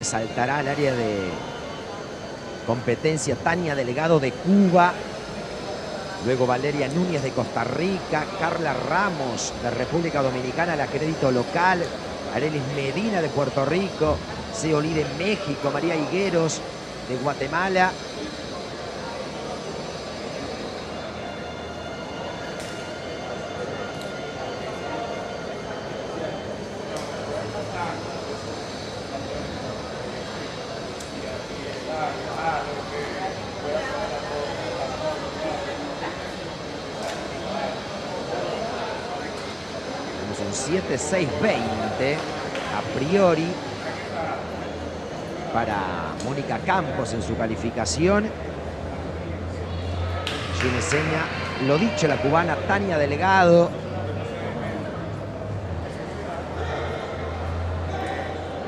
Saltará al área de competencia Tania Delgado de Cuba, luego Valeria Núñez de Costa Rica, Carla Ramos de República Dominicana, la crédito local, Arelis Medina de Puerto Rico, Seolí de México, María Higueros de Guatemala. Tenemos un 7-6-20 a priori para Mónica Campos en su calificación. Allí me enseña lo dicho la cubana Tania Delgado.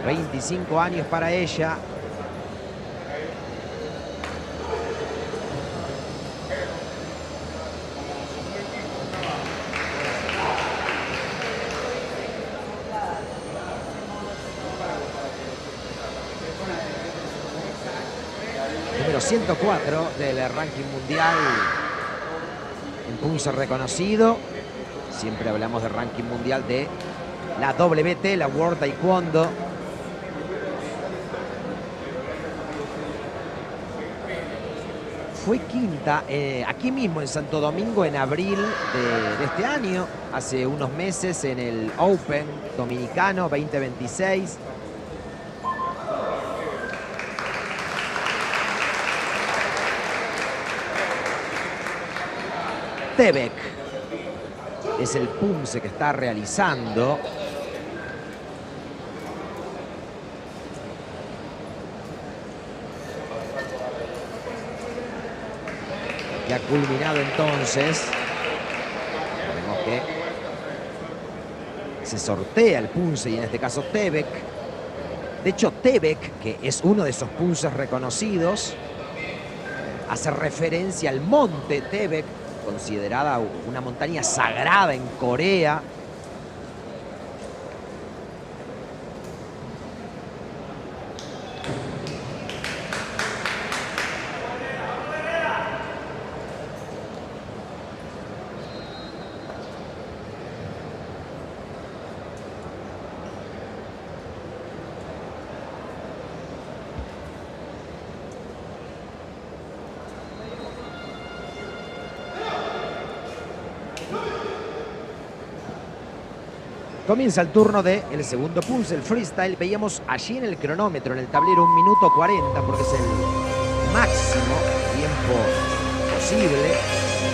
25 años para ella. Número 104 del ranking mundial en punzo reconocido. Siempre hablamos del ranking mundial de la WT, la World Taekwondo. Fue quinta aquí mismo en Santo Domingo en abril de este año, hace unos meses en el Open Dominicano 2026. Tebek es el punce que está realizando. Que ha culminado entonces. Vemos que se sortea el punce y en este caso Tebek. De hecho, Tebek, que es uno de esos punces reconocidos, hace referencia al monte Tebek, considerada una montaña sagrada en Corea. Comienza el turno del segundo punce, el freestyle. Veíamos allí en el cronómetro, en el tablero, 1 minuto 40, porque es el máximo tiempo posible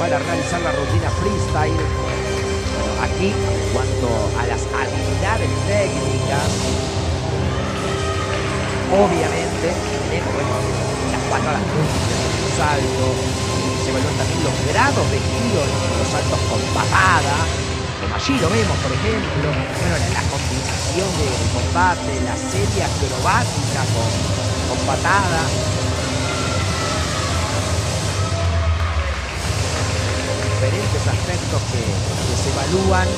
para realizar la rutina freestyle. Bueno, aquí, en cuanto a las habilidades técnicas, obviamente, las patadas múltiples en el salto, se evalúan también los grados de giro en los saltos con patada, como allí lo vemos, por ejemplo. Bueno, la combinación de combate, la serie acrobática con patada. Diferentes aspectos que se evalúan.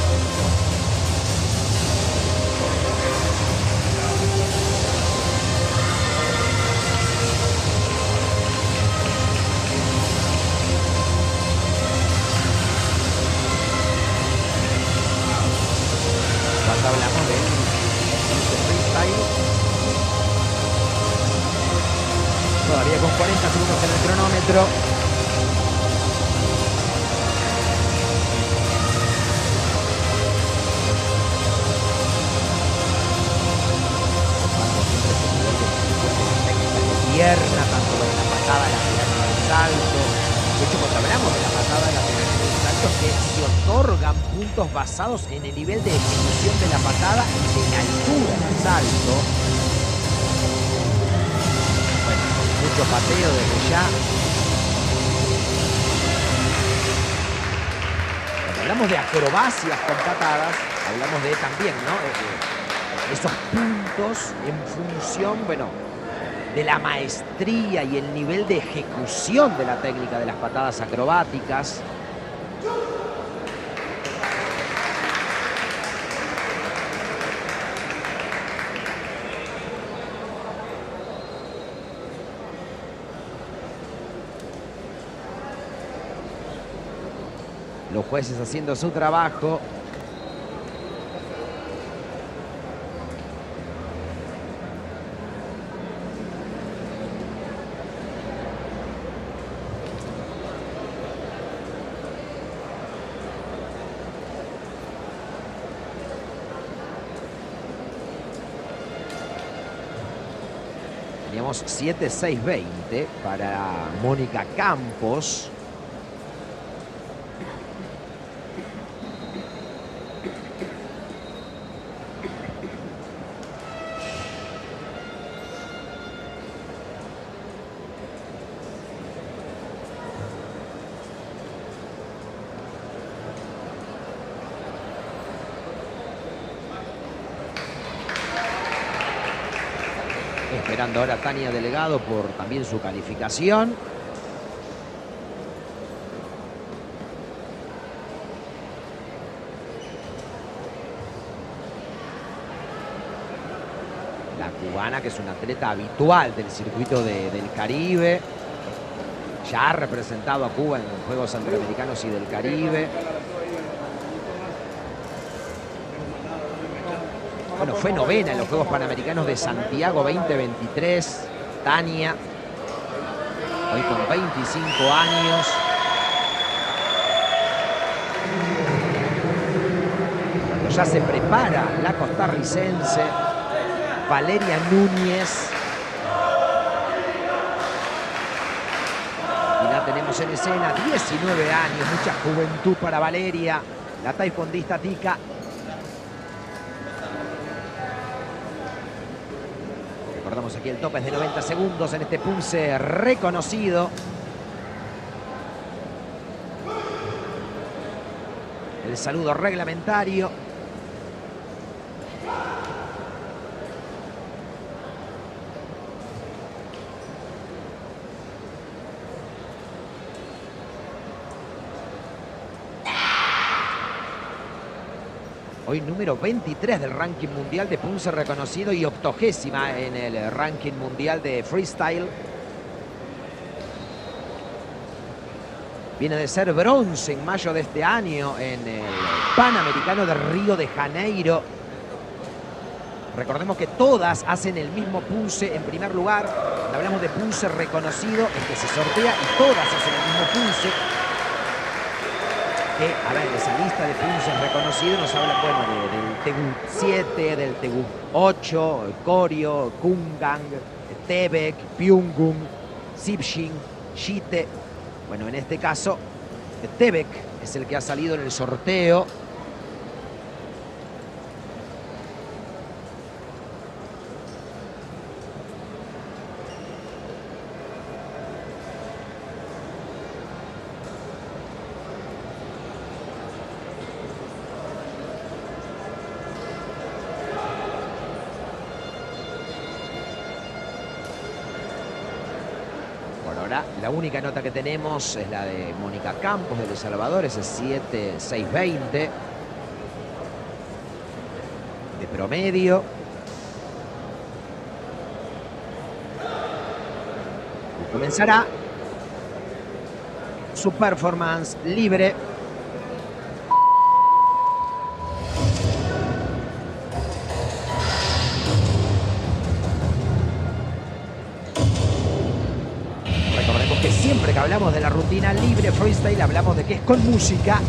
Cuando hablamos de freestyle, todavía con 40 segundos en el cronómetro. Pierna, tanto en la patada lateral y el salto. De hecho, cuando hablamos de la patada lateral y el salto, es que se otorgan puntos basados en el nivel de ejecución de la patada y de la altura del salto. Bueno, mucho pateo desde ya. Cuando hablamos de acrobacias con patadas, hablamos de también, ¿no? Esos puntos en función, bueno, de la maestría y el nivel de ejecución de la técnica de las patadas acrobáticas. Los jueces haciendo su trabajo. Teníamos 7-6-20 para Mónica Campos. Esperando ahora Tania Delgado por también su calificación. La cubana, que es una atleta habitual del circuito del Caribe. Ya ha representado a Cuba en Juegos Centroamericanos y del Caribe. Bueno, fue novena en los Juegos Panamericanos de Santiago 2023. Tania, hoy con 25 años. Cuando ya se prepara la costarricense Valeria Núñez. Y la tenemos en escena, 19 años, mucha juventud para Valeria, la taekwondista tica. Recordamos aquí el tope es de 90 segundos en este punce reconocido. El saludo reglamentario. Hoy número 23 del ranking mundial de punce reconocido y 80ª en el ranking mundial de freestyle. Viene de ser bronce en mayo de este año en el Panamericano de Río de Janeiro. Recordemos que todas hacen el mismo punce en primer lugar. Cuando hablamos de punce reconocido, es que se sortea y todas hacen el mismo punce. Que, a ver, esa lista de punces reconocidos nos hablan, bueno, del Tegu 7, del Tegu 8, Koryo, Kungang, Tebek, Pyungung, Sipshin, Shite. Bueno, en este caso, Tebek es el que ha salido en el sorteo. La única nota que tenemos es la de Mónica Campos de El Salvador, ese 7-6-20 de promedio. Y comenzará su performance libre. Siempre que hablamos de la rutina libre freestyle, hablamos de que es con música.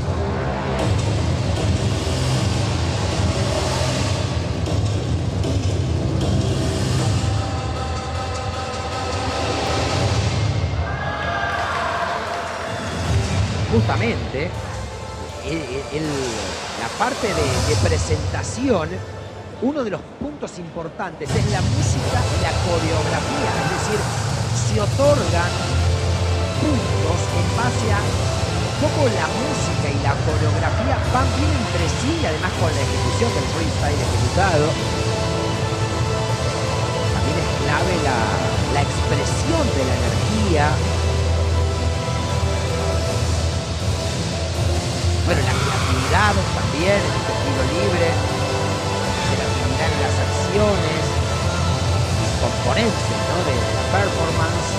Justamente, la parte de presentación, uno de los puntos importantes es la música y la coreografía. Es decir, se otorgan puntos en base a cómo la música y la coreografía van bien entre sí y además con la ejecución del freestyle ejecutado. También es clave la expresión de la energía. Bueno, la creatividad también en este estilo libre, creatividad en las acciones, componentes, ¿no?, de la performance.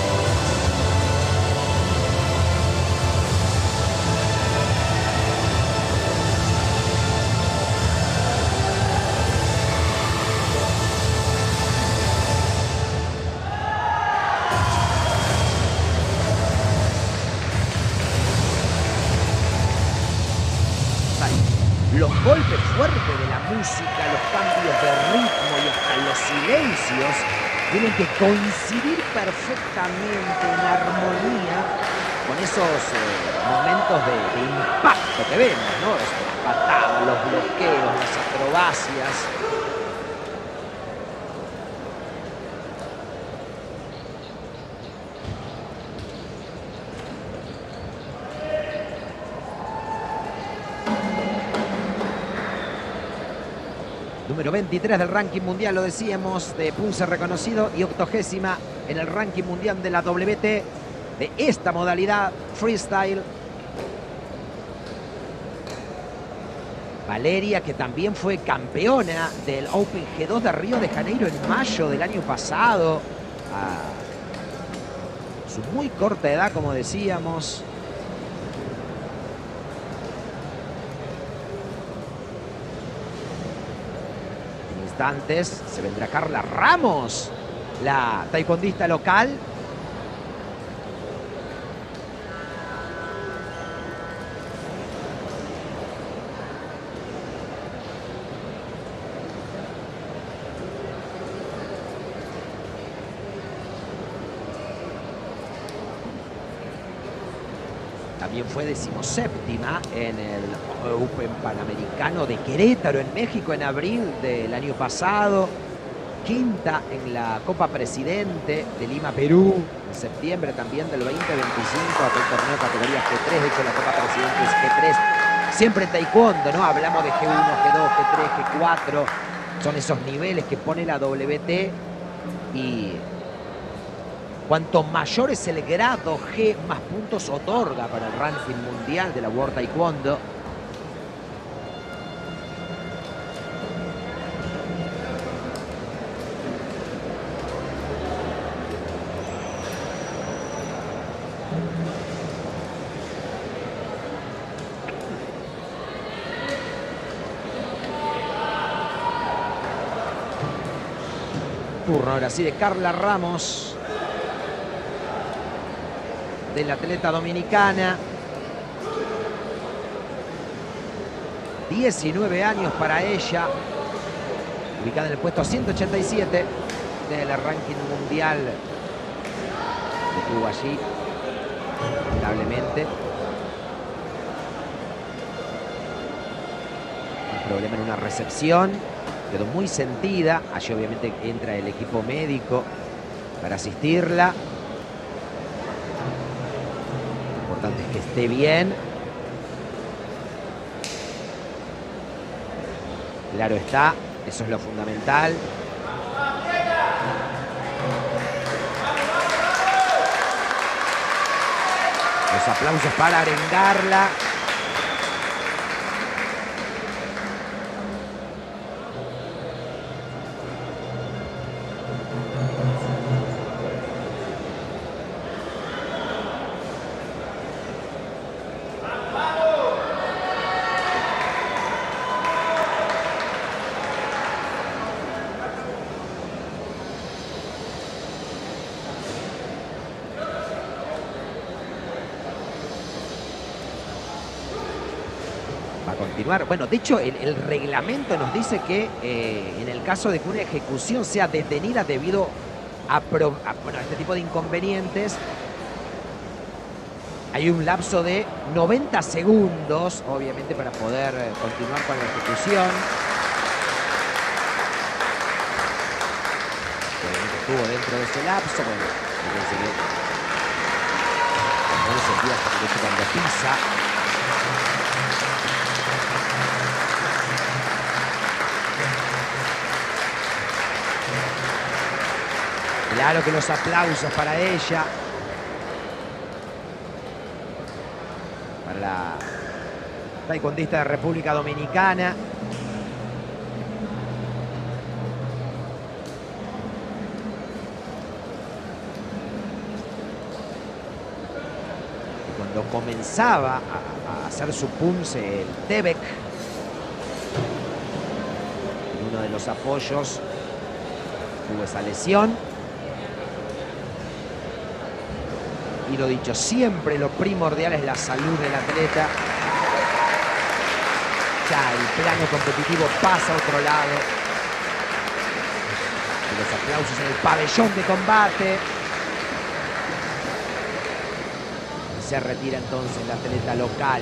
música, los cambios de ritmo y hasta los silencios tienen que coincidir perfectamente en armonía con esos momentos de impacto que vemos, ¿no? Las patadas, los bloqueos, las acrobacias. Número 23 del ranking mundial, lo decíamos, de punce reconocido, y 80ª en el ranking mundial de la WT de esta modalidad freestyle. Valeria, que también fue campeona del Open G2 de Río de Janeiro en mayo del año pasado, a su muy corta edad, como decíamos. Antes se vendrá Carla Ramos, la taekwondista local. También fue 17ª en el Open Panamericano de Querétaro, en México, en abril del año pasado. 5ª en la Copa Presidente de Lima, Perú, en septiembre también del 2025, aquel torneo categoría G3. De hecho, la Copa Presidente es G3. Siempre en taekwondo, ¿no? Hablamos de G1, G2, G3, G4. Son esos niveles que pone la WT, y cuanto mayor es el grado G, más puntos otorga para el ranking mundial de la World Taekwondo. Turno ahora sí de Carla Ramos, de la atleta dominicana. 19 años para ella, ubicada en el puesto 187 del ranking mundial. Estuvo allí, lamentablemente. Un problema en una recepción, quedó muy sentida. Allí obviamente entra el equipo médico para asistirla. Lo importante es que esté bien. Claro está, eso es lo fundamental. Los aplausos para arengarla. Continuar. Bueno, de hecho, el reglamento nos dice que en el caso de que una ejecución sea detenida debido a este tipo de inconvenientes, hay un lapso de 90 segundos, obviamente, para poder continuar con la ejecución. Obviamente estuvo dentro de ese lapso. Bueno, fíjense que no se sentía cuando pisa. Claro que los aplausos para ella, para la taekwondista de República Dominicana. Y cuando comenzaba a hacer su punce el Tebek, en uno de los apoyos tuvo esa lesión. Y lo dicho, siempre lo primordial es la salud del atleta. ya el plano competitivo pasa a otro lado. Y los aplausos en el pabellón de combate. Y se retira entonces la atleta local.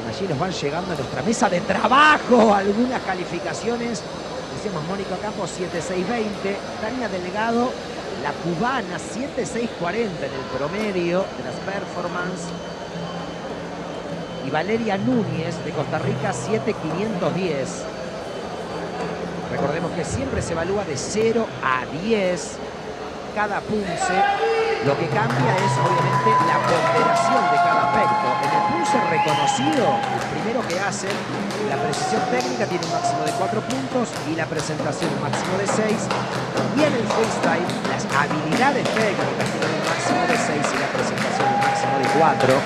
Allí nos van llegando a nuestra mesa de trabajo algunas calificaciones. Decíamos Mónica Campos 7.620, Tania Delgado, la cubana 7.640 en el promedio de las performances. Y Valeria Núñez de Costa Rica 7.510. Recordemos que siempre se evalúa de 0 a 10 cada punce. Lo que cambia es obviamente la ponderación de cada aspecto. En el punce reconocido, el primero que hace, la precisión técnica tiene un máximo de 4 puntos y la presentación un máximo de 6. Y en el freestyle, las habilidades técnicas tienen un máximo de 6 y la presentación un máximo de 4.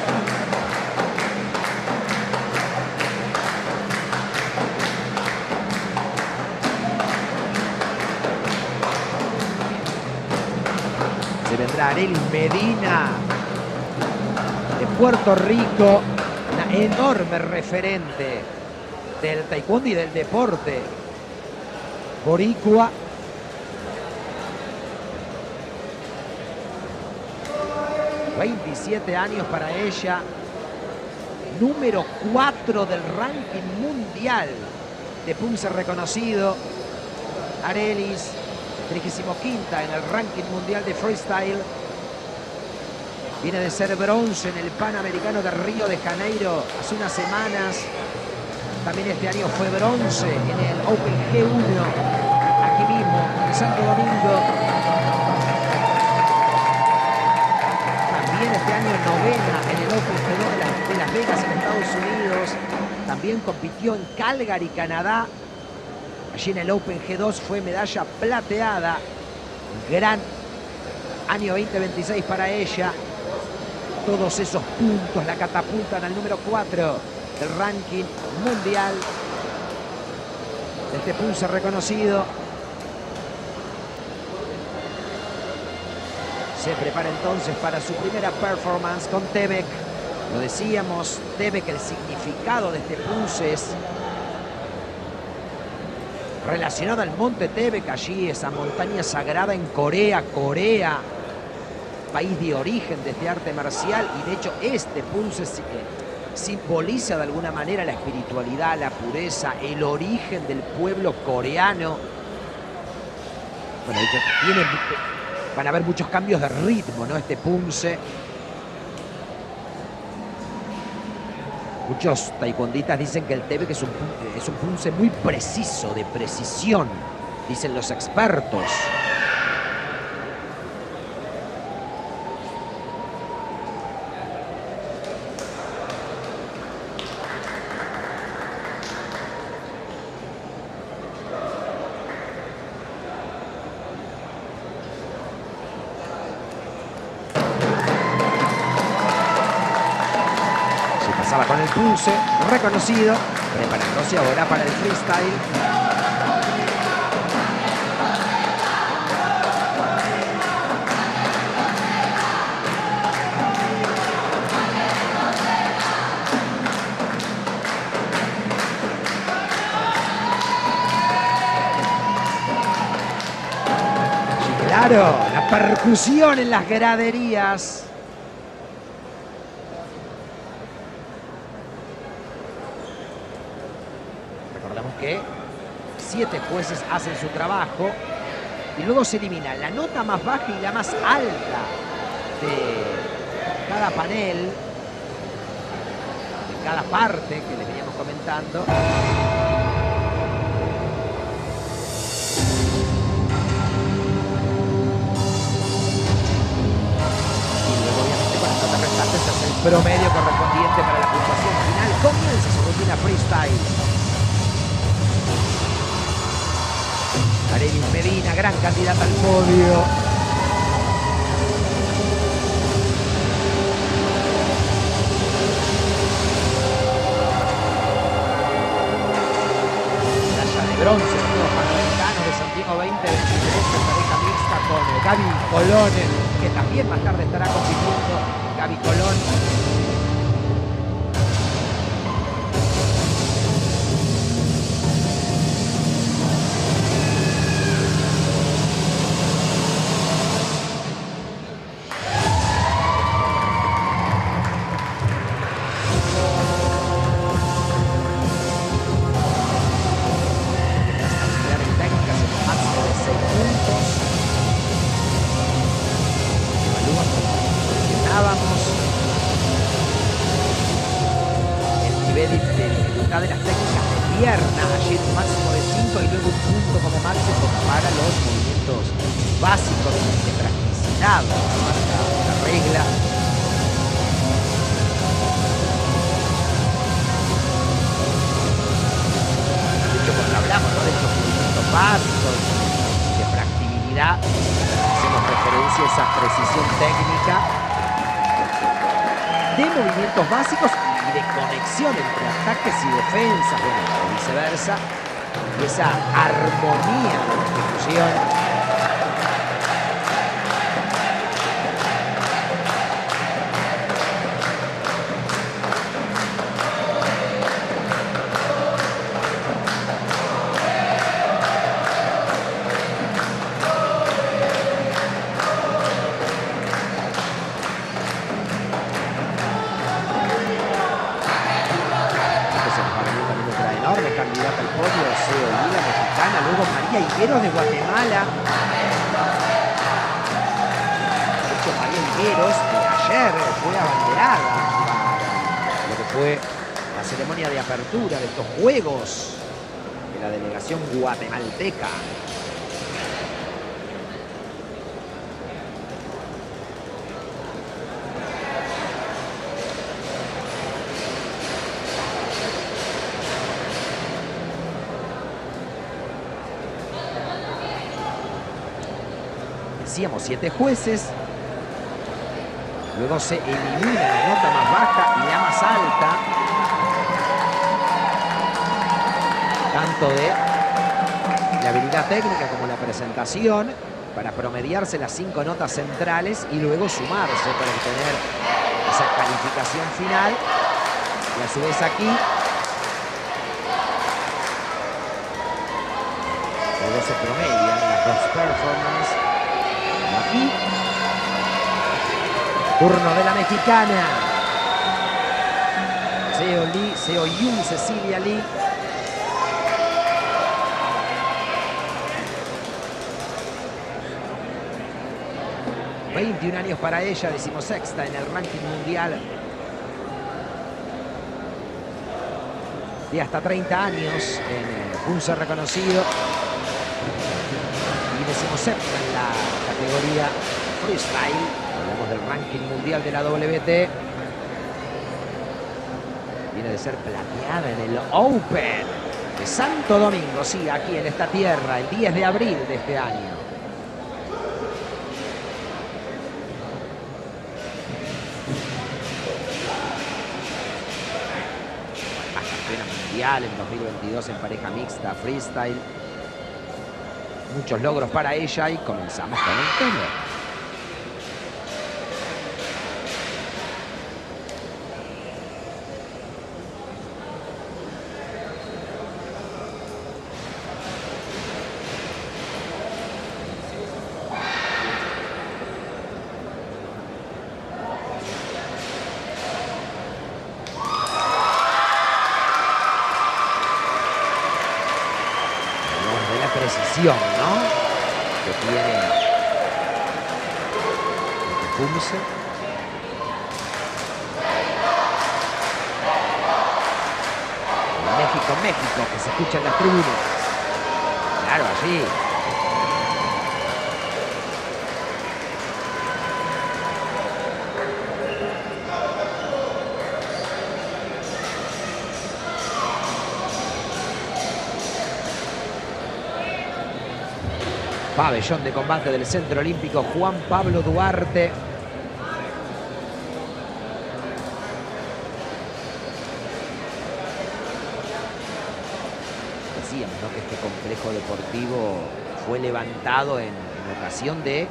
Vendrá Arelis Medina de Puerto Rico, una enorme referente del taekwondo y del deporte boricua. ...27 años para ella... ...número 4 del ranking mundial... ...de punce reconocido... Arelis... 35ª en el ranking mundial de freestyle. Viene de ser bronce en el Panamericano de Río de Janeiro hace unas semanas. También este año fue bronce en el Open G1, aquí mismo, en Santo Domingo. También este año novena en el Open G2 de Las Vegas en Estados Unidos. También compitió en Calgary, Canadá. Allí en el Open G2 fue medalla plateada. Gran año 2026 para ella. Todos esos puntos la catapultan al número 4 del ranking mundial de este punce reconocido. Se prepara entonces para su primera performance con Tebek. Lo decíamos, Tebek, el significado de este punce es relacionado al monte Tebek, allí esa montaña sagrada en Corea, país de origen de este arte marcial, y de hecho este punce simboliza de alguna manera la espiritualidad, la pureza, el origen del pueblo coreano. Bueno, de hecho, van a haber muchos cambios de ritmo, ¿no? Este punce. Muchos taekwondistas dicen que el Tebek es un punce muy preciso, de precisión, dicen los expertos. Con el punce reconocido, preparándose ahora para el freestyle. Y claro, la percusión en las graderías. Que 7 jueces hacen su trabajo y luego se elimina la nota más baja y la más alta de cada panel, de cada parte que les veníamos comentando. Y luego obviamente con las notas restantes se hace el promedio correspondiente para la puntuación final. Comienza su rutina freestyle. Arelis Medina, gran candidata al podio. bronce en los Juegos Panamericanos de Santiago 2023 en pareja mixta con Gaby Colón, que también más tarde estará compitiendo. Gaby Colón. El nivel de dificultad de las técnicas de pierna, allí un máximo de 5 y luego un punto como máximo para los movimientos básicos de practicidad, marca la regla. De hecho, cuando hablamos, ¿no?, de estos movimientos básicos de practicabilidad, hacemos referencia a esa precisión técnica de movimientos básicos y de conexión entre ataques y defensas, bueno, o viceversa, y esa armonía de la ejecución. Candidata al podio, Seo Lee, la mexicana, luego María Higueros de Guatemala. De hecho, María Higueros ayer fue abanderada para lo que fue la ceremonia de apertura de estos Juegos de la delegación guatemalteca. Decíamos 7 jueces, luego se elimina la nota más baja y la más alta, tanto de la habilidad técnica como la presentación, para promediarse las 5 notas centrales y luego sumarse para obtener esa calificación final. Y a su vez aquí luego se promedian las dos performances. Aquí, turno de la mexicana. Seo Yun, Cecilia Lee. ...21 años para ella, 16ª en el ranking mundial. Y hasta 30 años en punce reconocido. Y 17ª en la categoría freestyle. Hablamos del ranking mundial de la WT. Viene de ser plateada en el Open de Santo Domingo, sí, aquí en esta tierra, el 10 de abril de este año. Más campeona mundial en 2022 en pareja mixta freestyle. Muchos logros para ella y comenzamos con el tema. Precisión, ¿no?, que tiene este punce. México, que se escucha en las tribunas. Claro, allí. Pabellón de combate del Centro Olímpico Juan Pablo Duarte. Decíamos, ¿no?, que este complejo deportivo fue levantado en ocasión de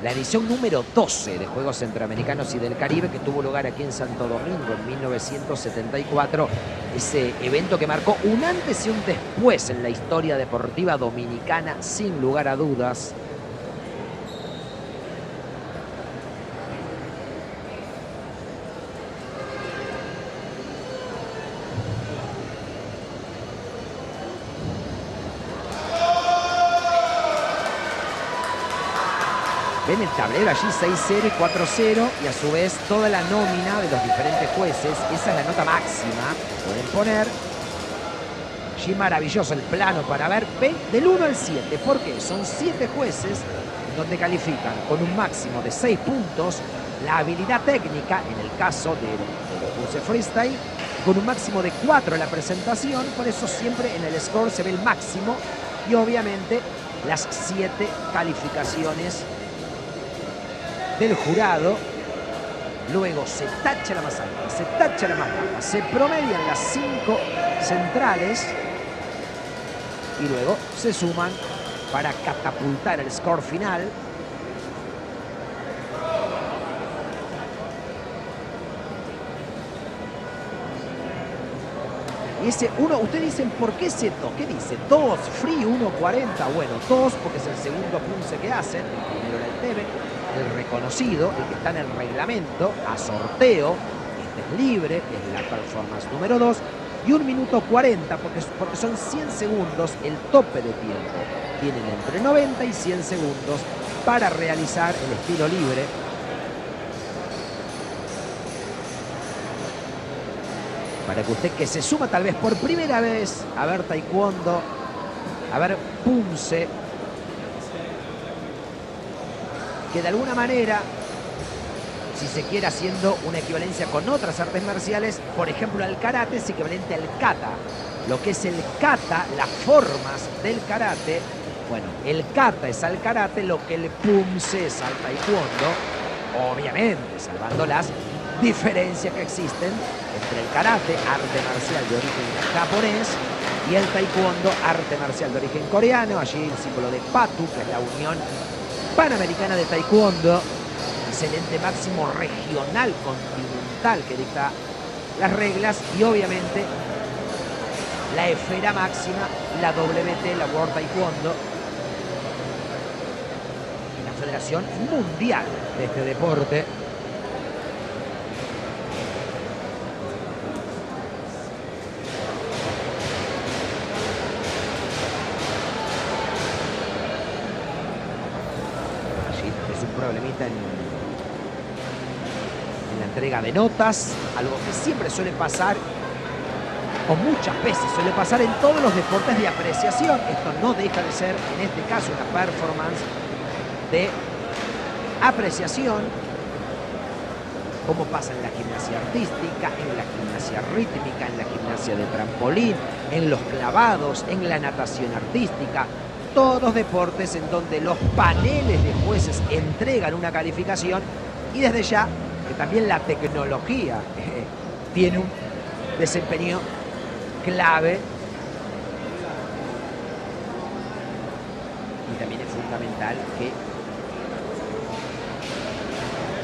la edición número 12 de Juegos Centroamericanos y del Caribe, que tuvo lugar aquí en Santo Domingo en 1974. Ese evento que marcó un antes y un después en la historia deportiva dominicana, sin lugar a dudas. Ven el tablero allí 6-0 y 4-0 y a su vez toda la nómina de los diferentes jueces. Esa es la nota máxima que pueden poner. Allí maravilloso el plano para ver. Ven del 1 al 7. ¿Por qué? Son 7 jueces donde califican con un máximo de 6 puntos la habilidad técnica, en el caso de los pulse freestyle, con un máximo de 4 en la presentación. Por eso siempre en el score se ve el máximo y obviamente las 7 calificaciones del jurado. Luego se tacha la más alta, se tacha la más baja, se promedian las 5 centrales y luego se suman para catapultar el score final. Y ese 1, ustedes dicen, ¿por qué ese 2? ¿Qué dice? 2, free, 1.40. Bueno, 2 porque es el segundo punce que hacen, el primero era el TV, el reconocido, el que está en el reglamento, a sorteo. Este es libre, es la performance número 2. Y 1 minuto 40, porque son 100 segundos el tope de tiempo. Tienen entre 90 y 100 segundos para realizar el estilo libre. Para que usted que se suma tal vez por primera vez a ver taekwondo, a ver punce, que de alguna manera, si se quiere haciendo una equivalencia con otras artes marciales, por ejemplo el karate es equivalente al kata. Lo que es el kata, las formas del karate, bueno, el kata es al karate, lo que el punce es al taekwondo, obviamente salvando las diferencias que existen entre el karate, arte marcial de origen japonés, y el taekwondo, arte marcial de origen coreano. Allí el símbolo de PATU, que es la Unión Panamericana de Taekwondo, excelente máximo regional continental que dicta las reglas, y obviamente la esfera máxima, la WT, la World Taekwondo, la Federación Mundial de este deporte. Problemita en la entrega de notas, algo que siempre suele pasar, o muchas veces suele pasar en todos los deportes de apreciación. Esto no deja de ser, en este caso, una performance de apreciación, como pasa en la gimnasia artística, en la gimnasia rítmica, en la gimnasia de trampolín, en los clavados, en la natación artística. Todos deportes en donde los paneles de jueces entregan una calificación, y desde ya que también la tecnología tiene un desempeño clave, y también es fundamental que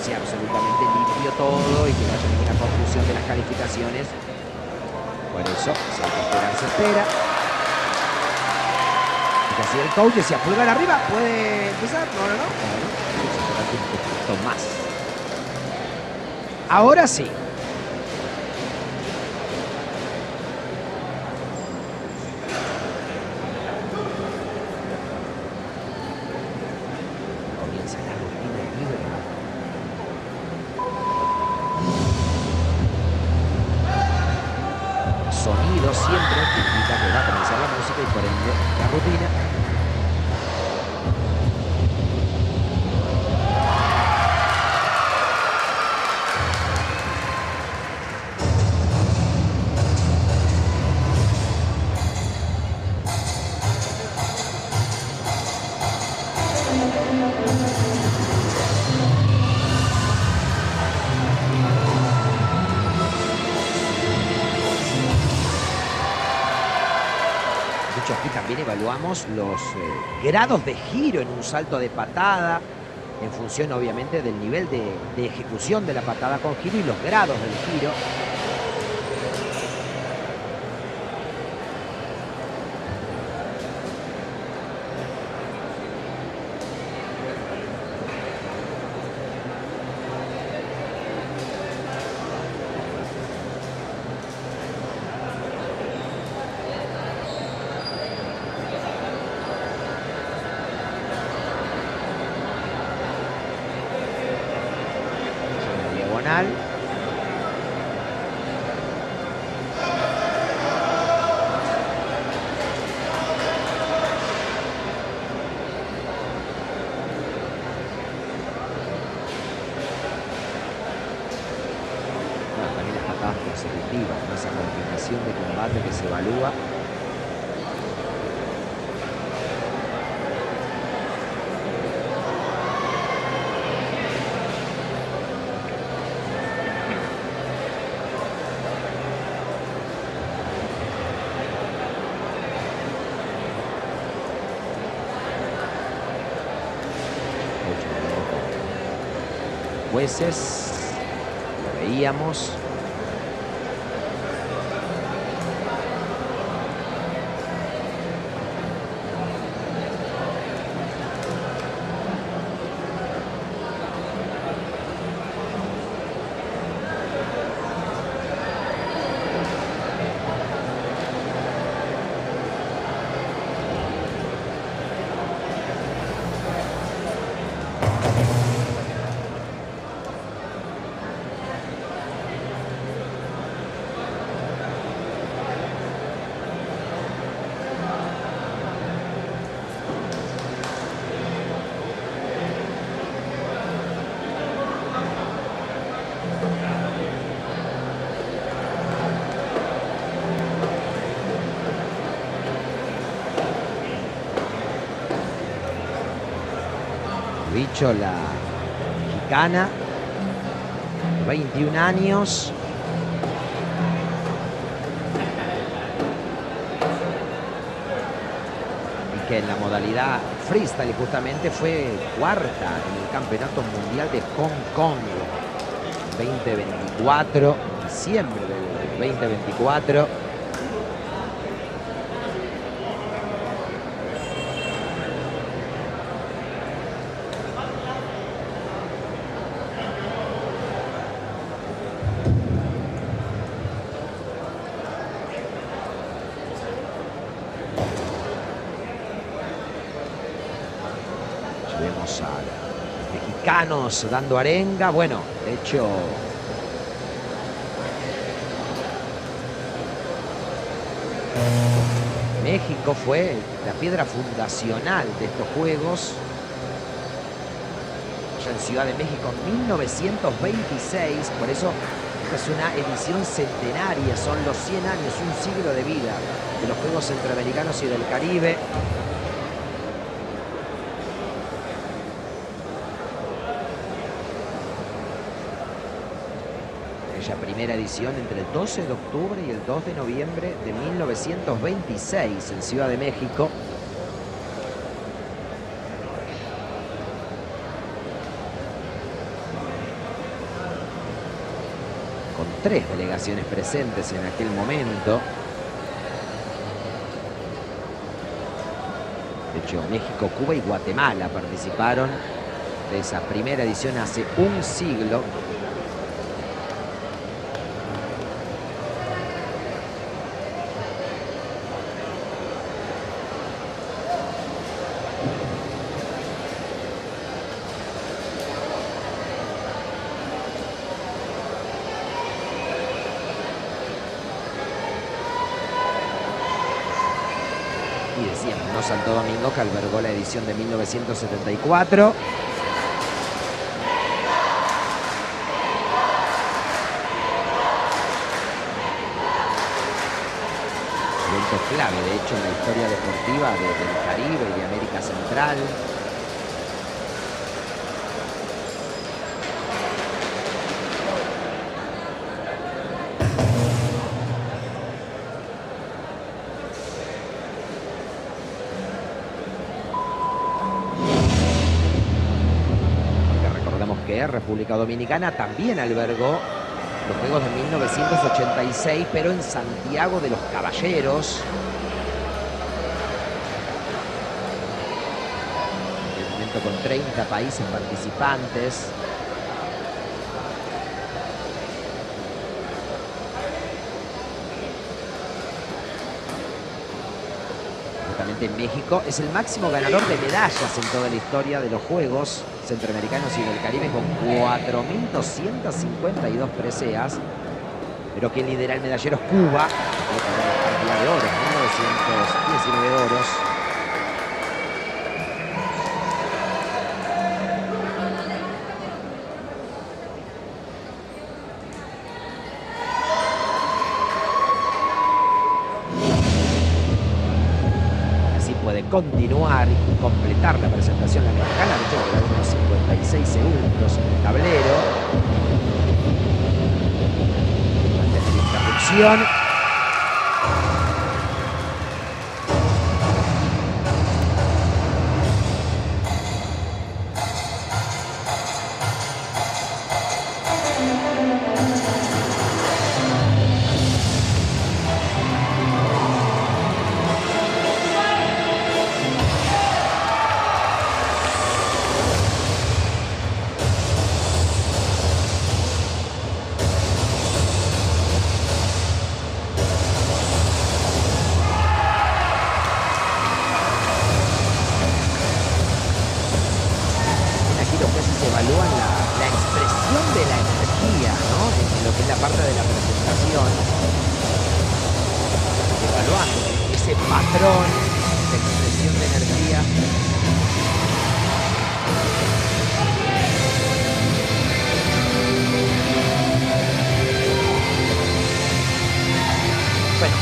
sea absolutamente limpio todo y que no haya ninguna confusión de las calificaciones. Por eso, si hay que esperar, se espera. Si el coach decía pulgar arriba, ¿puede empezar? No. Vamos a esperar un poquito más. Ahora sí. Comienza la rutina libre. Sonido siempre que indica que va a comenzar la música y por ende la rutina. hecho, aquí también evaluamos los grados de giro en un salto de patada, en función obviamente del nivel de ejecución de la patada con giro y los grados del giro. Diagonal. También las patadas consecutivas, ¿no? Esa combinación de combate que se evalúa. Jueces, lo veíamos. Dicho, la mexicana, 21 años. Y que en la modalidad freestyle justamente fue cuarta en el Campeonato Mundial de Hong Kong 2024, diciembre del 2024. Vemos a los mexicanos dando arenga. Bueno, de hecho, México fue la piedra fundacional de estos Juegos. Ya en Ciudad de México en 1926, por eso esta es una edición centenaria, son los 100 años, un siglo de vida de los Juegos Centroamericanos y del Caribe. Aquella primera edición entre el 12 de octubre y el 2 de noviembre de 1926 en Ciudad de México. Con 3 delegaciones presentes en aquel momento. De hecho, México, Cuba y Guatemala participaron de esa primera edición hace un siglo. Y decíamos, ¿no? Santo Domingo, que albergó la edición de 1974. Evento clave, de hecho, en la historia deportiva del Caribe y de América Central. que República Dominicana también albergó los Juegos de 1986, pero en Santiago de los Caballeros. En el momento con 30 países participantes. En México es el máximo ganador de medallas en toda la historia de los Juegos Centroamericanos y del Caribe, con 4.252 preseas, pero quien lidera el medallero es Cuba, con una cantidad de oros, 1919 oros. Continuar y completar la presentación la mexicana. De hecho, quedaron unos 56 segundos en el tablero antes de la interrupción.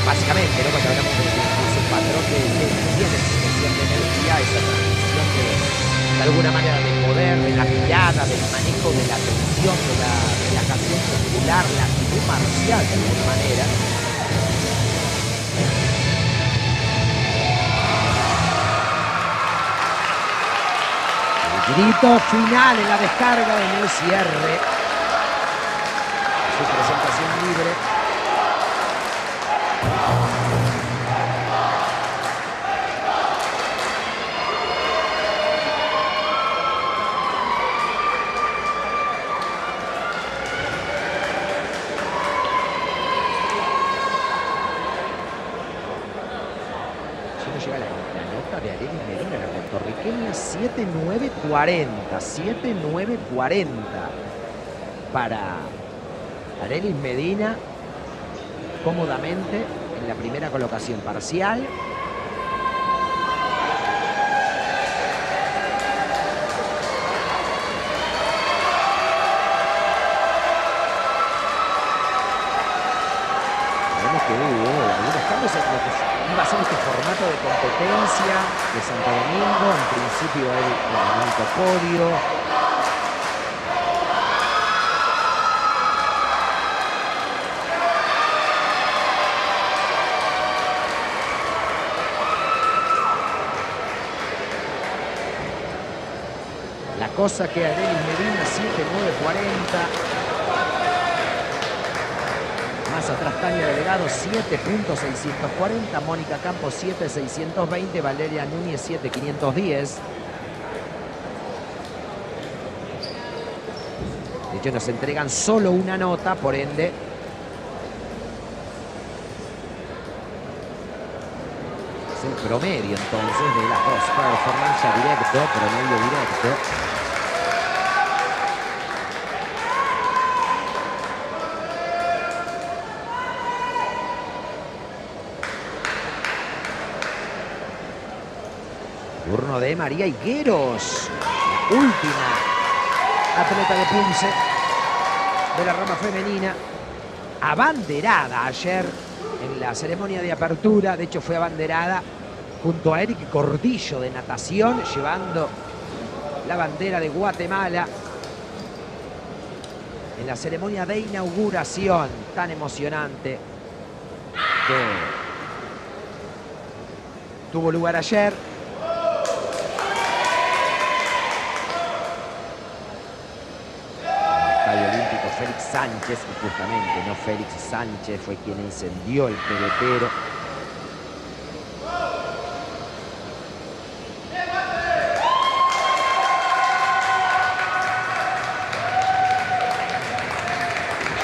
Básicamente, ¿no? Cuando hablamos de ese patrón de energía, de expresión de energía, esa transmisión de alguna manera de poder, de la mirada, del manejo de la atención, de la relajación muscular, la actitud marcial de alguna manera. El grito final en la descarga, en el cierre. Su presentación libre. Llega la nota de Arelis Medina, la puertorriqueña, 7.940. 7.940 para Arelis Medina, cómodamente en la primera colocación parcial. Vemos que hubo algunos cambios en lo que iba a ser este formato de competencia de Santo Domingo. En principio el único podio. La cosa que Arelis Medina, 7.940. Más atrás Tania Delegado, 7.640. Mónica Campos, 7.620. Valeria Núñez, 7.510. De hecho, nos entregan solo una nota, por ende es el promedio entonces de las dos performances, ya directo, promedio directo. Turno de María Higueros, última atleta de Punce de la rama femenina, abanderada ayer en la ceremonia de apertura. De hecho, fue abanderada junto a Eric Cordillo de natación, llevando la bandera de Guatemala en la ceremonia de inauguración tan emocionante que tuvo lugar ayer. Sánchez, y justamente no Félix Sánchez fue quien incendió el pebetero.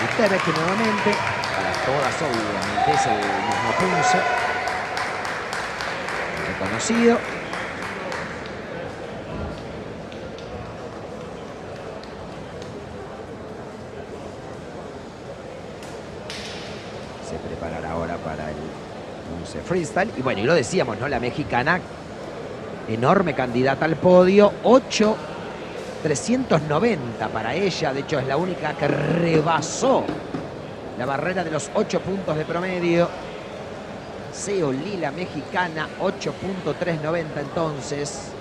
Y Tevez, que nuevamente, para todas obviamente es el mismo Punce, reconocido. Se preparará ahora para el Punce Freestyle. Y bueno, y lo decíamos, ¿no? La mexicana, enorme candidata al podio, 8.390 para ella. De hecho, es la única que rebasó la barrera de los 8 puntos de promedio. Seolí, la mexicana, 8.390 entonces.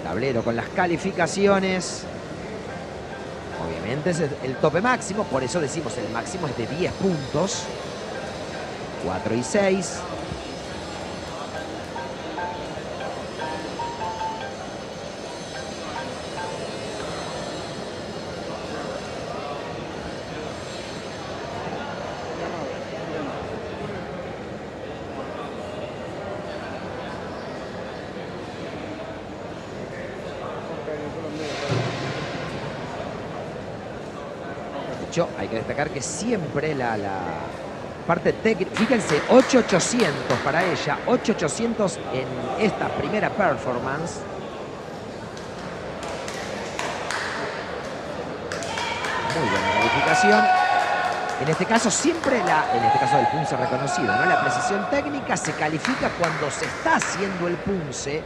Tablero con las calificaciones. Obviamente es el tope máximo, por eso decimos el máximo es de 10 puntos. 4 y 6. Hay que destacar que siempre la parte técnica, fíjense, 8.800 para ella, 8.800 en esta primera performance. Muy buena calificación. En este caso siempre en este caso del punce reconocido, ¿no? La precisión técnica se califica cuando se está haciendo el punce,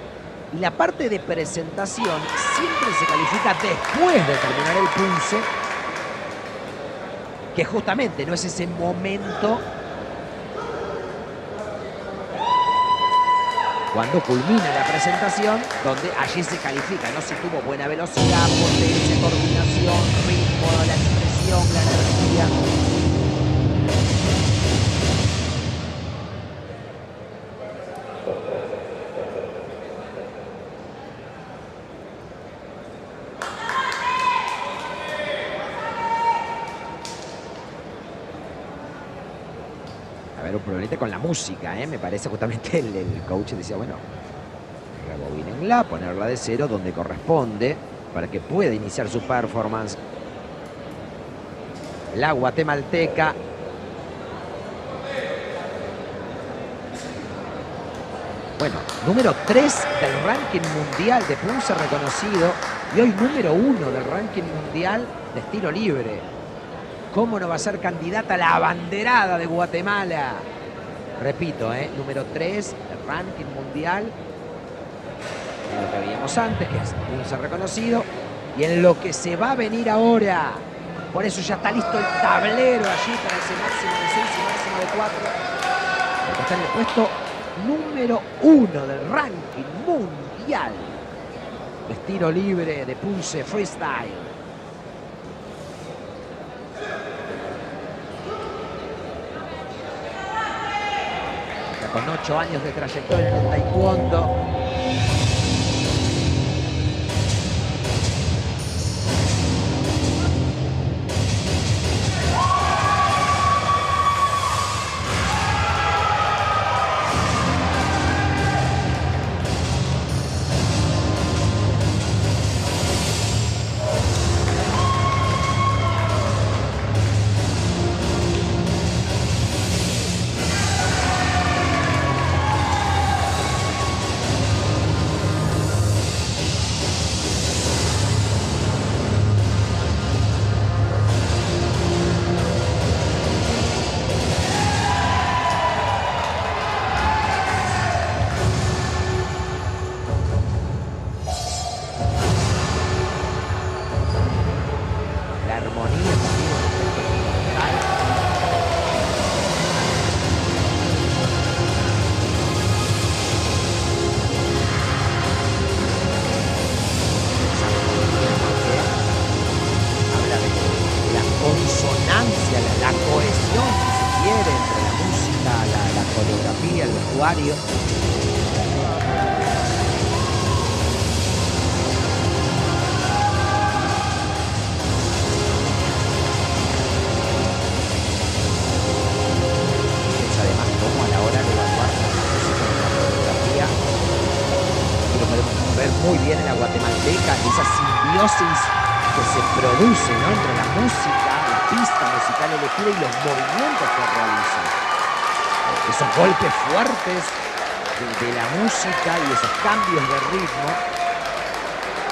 y la parte de presentación siempre se califica después de terminar el punce, que justamente no es ese momento cuando culmina la presentación, donde allí se califica, ¿no? Si tuvo buena velocidad, potencia, coordinación, ritmo, la expresión, la energía. Un problemita con la música, me parece. Justamente el coach decía, bueno, rebobínenla, ponerla de cero donde corresponde para que pueda iniciar su performance. La guatemalteca. Bueno, número 3 del ranking mundial de punce reconocido y hoy número 1 del ranking mundial de estilo libre. ¿Cómo no va a ser candidata a la abanderada de Guatemala? Repito, número 3 del ranking mundial. En lo que veíamos antes, que es punce reconocido. Y en lo que se va a venir ahora. Por eso ya está listo el tablero allí para ese máximo de 6 y máximo de 4. Porque está en el puesto número 1 del ranking mundial de estilo libre de punce freestyle. Con 8 años de trayectoria en el taekwondo. muy bien en la guatemalteca, esa simbiosis que se produce, ¿no?, entre la música, la pista musical elegida y los movimientos que realiza. Esos golpes fuertes de la música y esos cambios de ritmo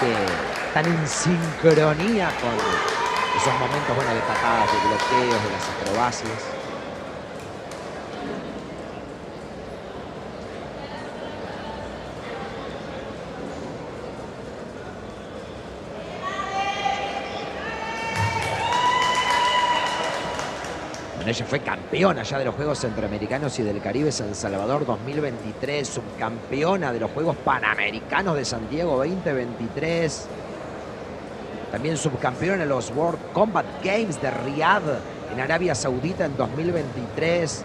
que están en sincronía con esos momentos, bueno, de patadas, de bloqueos, de las acrobacias. Ella fue campeona ya de los Juegos Centroamericanos y del Caribe San Salvador 2023, subcampeona de los Juegos Panamericanos de Santiago 2023, también subcampeona en los World Combat Games de Riyadh en Arabia Saudita en 2023,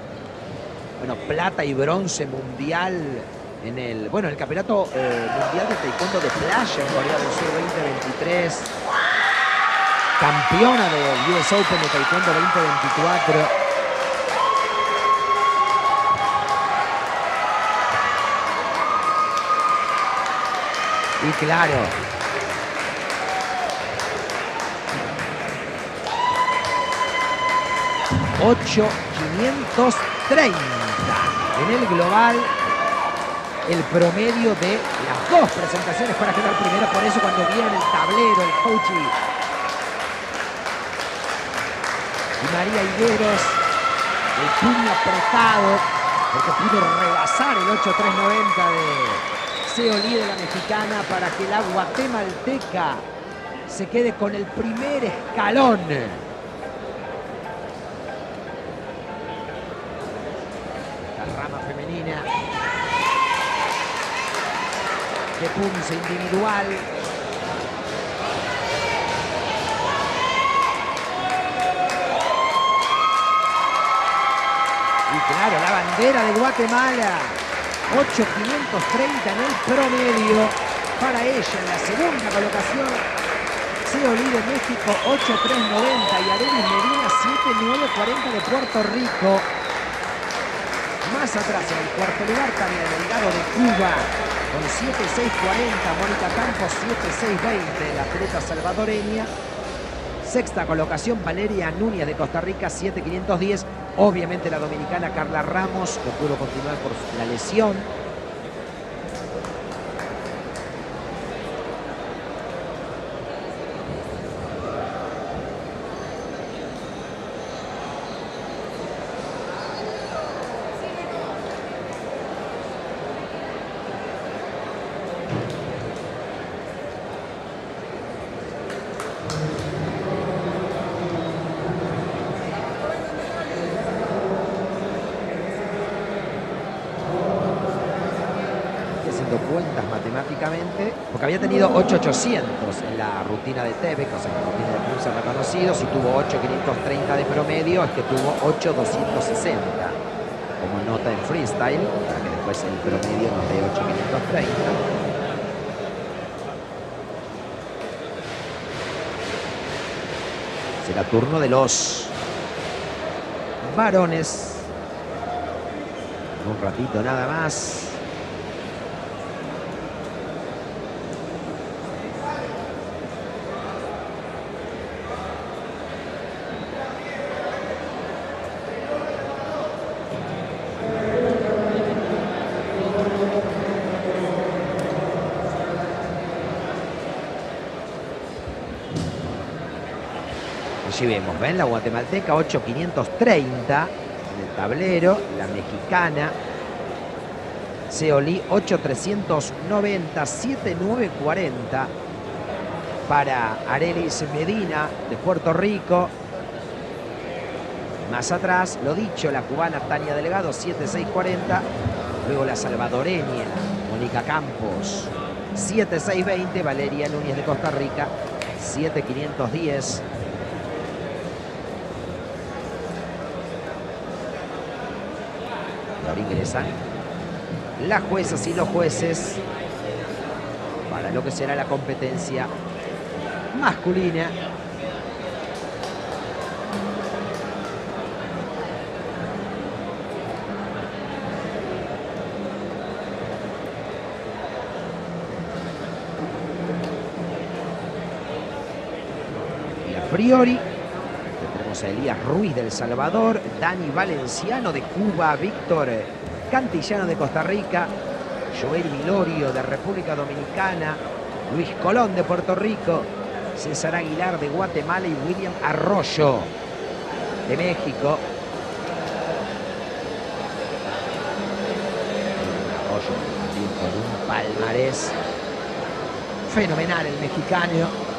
bueno, plata y bronce mundial en el campeonato mundial de taekwondo de playa en Corea del Sur 2023. Campeona del US Open de Taekwondo 2024. Y claro, $8.530 en el global, el promedio de las dos presentaciones para quedar primero. Por eso cuando viene el tablero, el coach y María Higueros, el puño apretado, porque pudo rebasar el 8.390 de Seoli, de la mexicana, para que la guatemalteca se quede con el primer escalón. La rama femenina de punce individual. Claro, la bandera de Guatemala, 8.530 en el promedio para ella en la segunda colocación. Seoli de México, 8.390 y Arelis Medina, 7.940 de Puerto Rico. Más atrás en el cuarto lugar, Tania Delgado de Cuba con 7.640, Mónica Campos 7.620, la atleta salvadoreña. Sexta colocación, Valeria Núñez de Costa Rica, 7.510. Obviamente la dominicana Carla Ramos, no pudo continuar por la lesión. Cuentas matemáticamente, porque había tenido 8.800 en la rutina de Tebek, o sea, en la rutina de punce reconocido. Si tuvo 8.530 de promedio, es que tuvo 8.260 como nota en freestyle, para que después el promedio nos dé 8.530. Será turno de los varones. Un ratito nada más. Allí vemos, ¿ven? La guatemalteca 8.530 en el tablero, la mexicana Seoli 8.390, 7.940 para Arelis Medina de Puerto Rico. Más atrás, lo dicho, la cubana Tania Delgado 7.640, luego la salvadoreña Mónica Campos 7.620, Valeria Núñez de Costa Rica 7.510. Ahora ingresan las juezas y los jueces para lo que será la competencia masculina. Priori. Tendremos a Elías Ruiz del Salvador, Dani Valenciano de Cuba, Víctor Cantillano de Costa Rica, Joel Vilorio de República Dominicana, Luis Colón de Puerto Rico, César Aguilar de Guatemala y William Arroyo de México. Arroyo también con un palmarés fenomenal, el mexicano.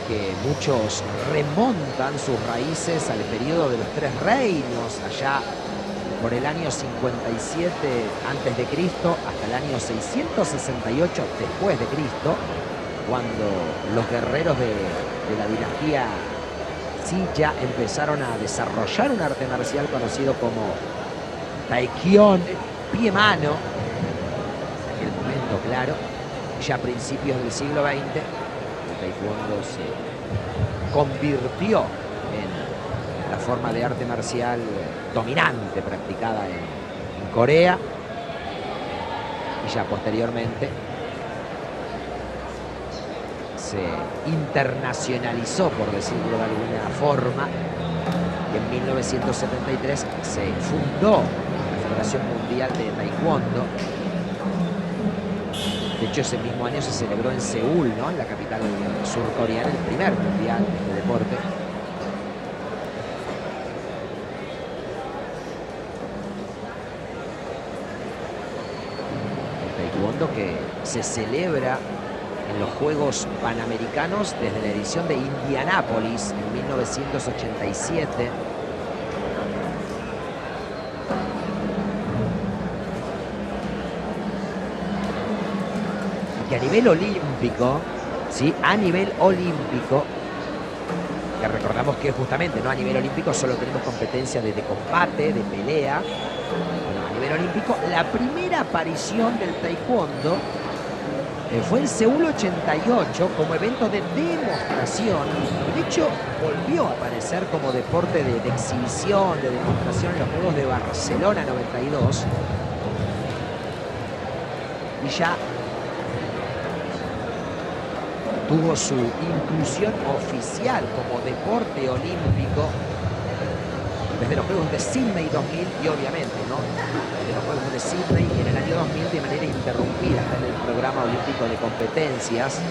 Que muchos remontan sus raíces al periodo de los Tres Reinos, allá por el año 57 antes de Cristo hasta el año 668 después de Cristo, cuando los guerreros de la dinastía Silla empezaron a desarrollar un arte marcial conocido como Taekyon, pie-mano. En el momento, claro, ya a principios del siglo XX, el taekwondo se convirtió en la forma de arte marcial dominante practicada en Corea, y ya posteriormente se internacionalizó, por decirlo de alguna forma, y en 1973 se fundó la Federación Mundial de Taekwondo. De hecho, ese mismo año se celebró en Seúl, ¿no?, en la capital surcoreana, el primer mundial de deporte. El taekwondo que se celebra en los Juegos Panamericanos desde la edición de Indianápolis en 1987. Que a nivel olímpico, ¿sí?, a nivel olímpico, que recordamos que justamente, ¿no?, a nivel olímpico solo tenemos competencia de combate, de pelea. Bueno, a nivel olímpico, la primera aparición del taekwondo fue en Seúl 88 como evento de demostración. De hecho, volvió a aparecer como deporte de exhibición, de demostración en los Juegos de Barcelona 92. Y ya tuvo su inclusión oficial como deporte olímpico desde los Juegos de Sydney 2000 y obviamente, ¿no?, desde los Juegos de Sydney en el año 2000 de manera interrumpida en el programa olímpico de competencias.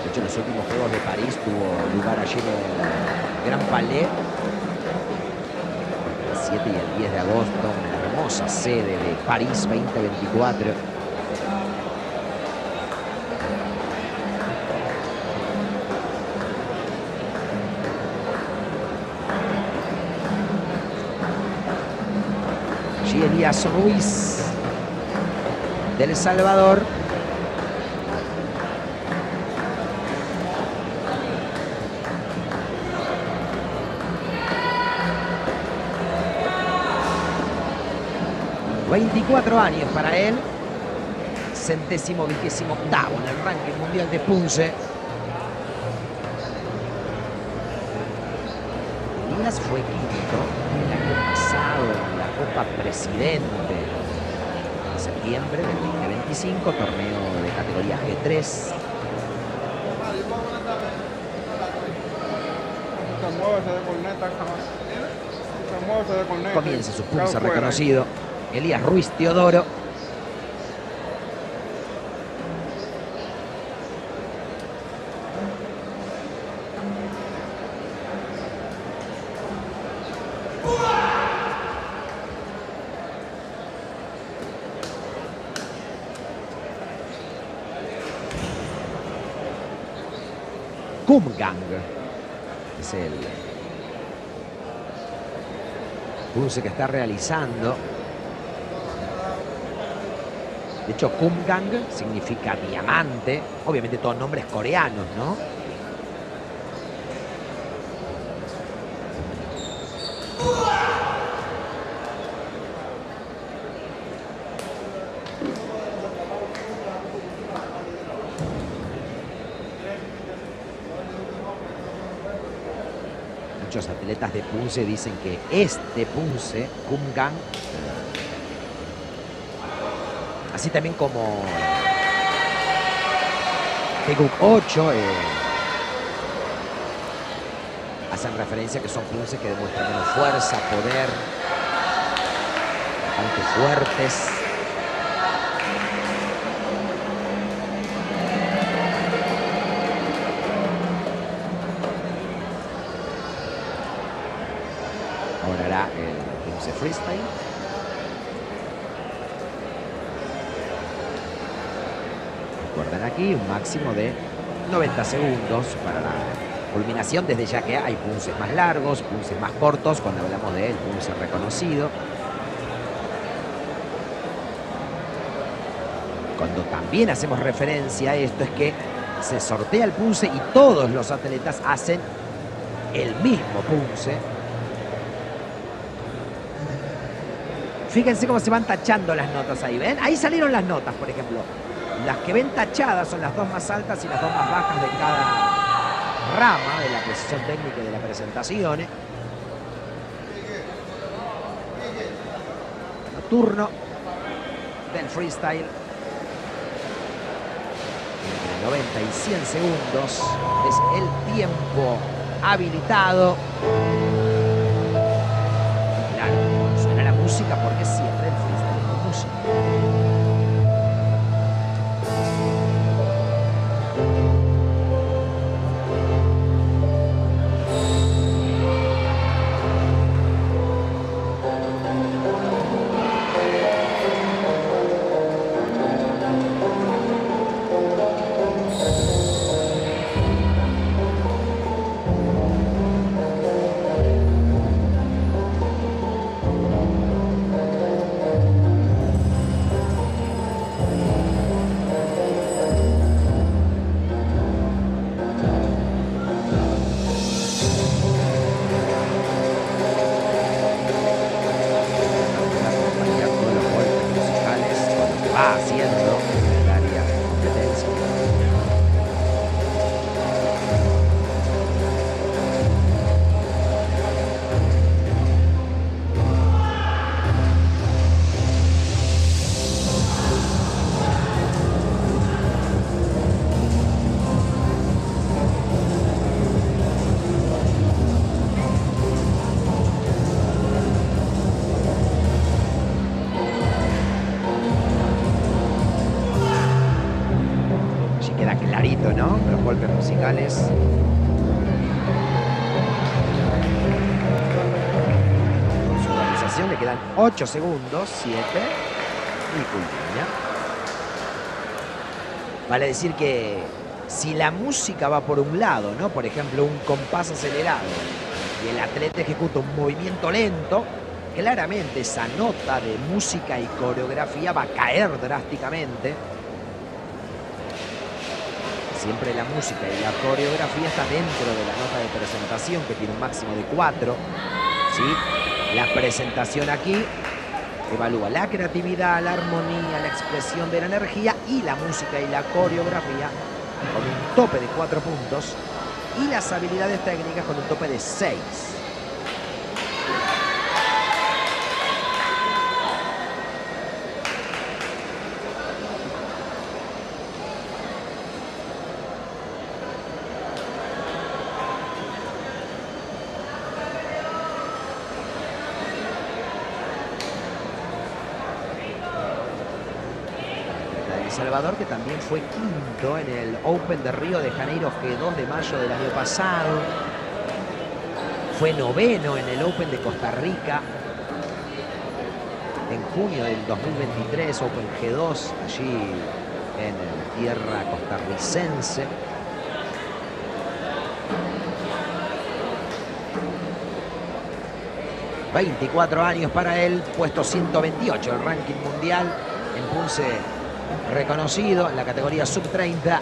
De hecho, en los últimos Juegos de París tuvo lugar allí en el Gran Palais, el 7 y el 10 de agosto, una hermosa sede de París 2024. Allí Elías Ruiz del Salvador. ...24 años para él... ...centésimo vigésimo octavo en el ranking mundial de Punce. Elías fue quinto el año pasado en la Copa Presidente, en septiembre del 2025, torneo de categoría G3. Comienza su pulso reconocido Elías Ruiz Teodoro. Kumgang es el pulse que está realizando. De hecho, Kumgang significa diamante. Obviamente todos nombres coreanos, ¿no? Muchos atletas de Punce dicen que este Punce, Kumgang, así también como Teguk 8, hacen referencia que son Punce que demuestran menos fuerza, poder, bastante fuertes. Ahora hará el Punce Freestyle. Recuerden aquí un máximo de 90 segundos para la culminación, desde ya que hay punces más largos, punces más cortos, cuando hablamos del punce reconocido. Cuando también hacemos referencia a esto es que se sortea el punce y todos los atletas hacen el mismo punce. Fíjense cómo se van tachando las notas ahí, ¿ven? Ahí salieron las notas, por ejemplo. Las que ven tachadas son las dos más altas y las dos más bajas de cada rama de la precisión técnica y de la presentación. Turno del freestyle. Entre 90 y 100 segundos es el tiempo habilitado. Claro, suena la música porque siempre el freestyle es con música. Haciendo en el área de competencia. Clarito, ¿no? Los golpes musicales. Con su realización le quedan 8 segundos, 7 y culmina. Vale decir que si la música va por un lado, ¿no? Por ejemplo, un compás acelerado y el atleta ejecuta un movimiento lento, claramente esa nota de música y coreografía va a caer drásticamente. Siempre la música y la coreografía está dentro de la nota de presentación, que tiene un máximo de 4. ¿Sí? La presentación aquí evalúa la creatividad, la armonía, la expresión de la energía, y la música y la coreografía con un tope de 4 puntos y las habilidades técnicas con un tope de 6. Salvador, que también fue quinto en el Open de Río de Janeiro G2 de mayo del año pasado. Fue noveno en el Open de Costa Rica en junio del 2023, Open G2, allí en tierra costarricense. ...24 años para él, puesto 128 el ranking mundial, en Punce reconocido en la categoría sub-30.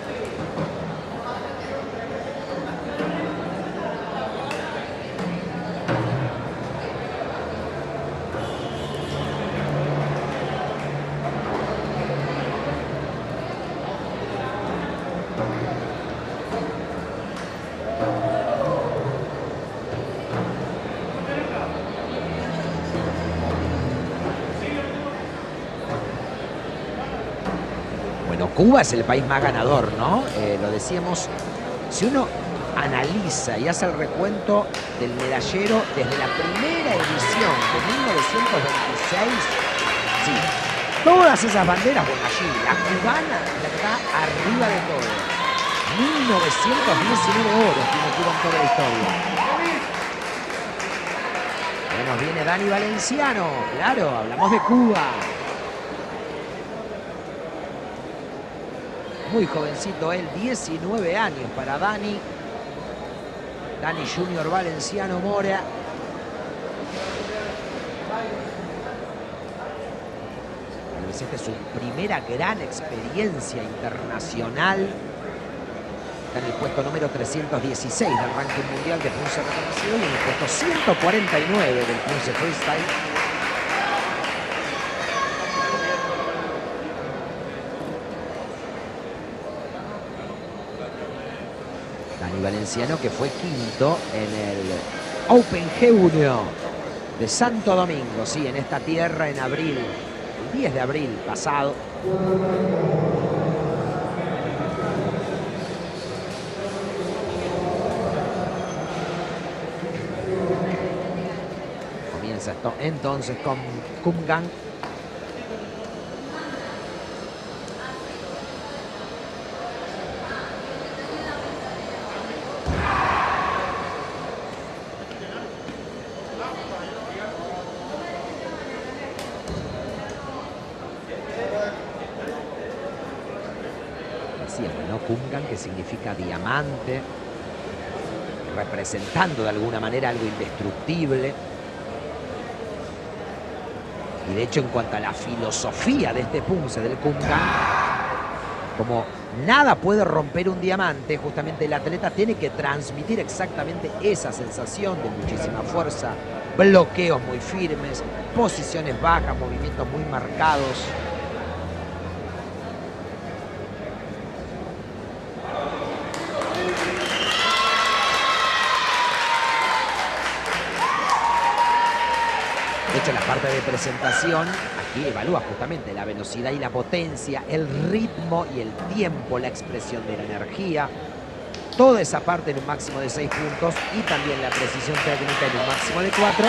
Cuba es el país más ganador, ¿no? Lo decíamos, si uno analiza y hace el recuento del medallero desde la primera edición de 1926, sí, todas esas banderas, bueno, allí, la cubana está arriba de todo. 1919 oros tiene Cuba en toda la historia. Nos viene Dani Valenciano, claro, hablamos de Cuba. Muy jovencito él, 19 años para Dani. Dani Junior Valenciano Mora. Esta es su primera gran experiencia internacional. Está en el puesto número 316 del ranking mundial de Punce reconocido y en el puesto 149 del Punce Freestyle. Dani Valenciano, que fue quinto en el Open G1 de Santo Domingo, sí, en esta tierra en abril, el 10 de abril pasado. Comienza esto entonces con Kumgan. ¿No? Kumgan, que significa diamante, representando de alguna manera algo indestructible. Y de hecho, en cuanto a la filosofía de este Punce del Kumgan, como nada puede romper un diamante, justamente el atleta tiene que transmitir exactamente esa sensación de muchísima fuerza, bloqueos muy firmes, posiciones bajas, movimientos muy marcados. De hecho, la parte de presentación aquí evalúa justamente la velocidad y la potencia, el ritmo y el tiempo, la expresión de la energía. Toda esa parte en un máximo de 6 puntos y también la precisión técnica en un máximo de 4.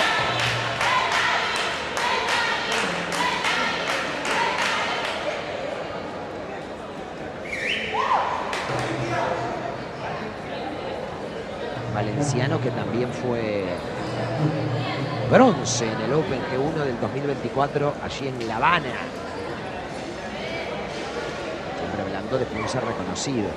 Valenciano, que también fue bronce en el Open G1 del 2024 allí en La Habana. Siempre hablando de Punce reconocido.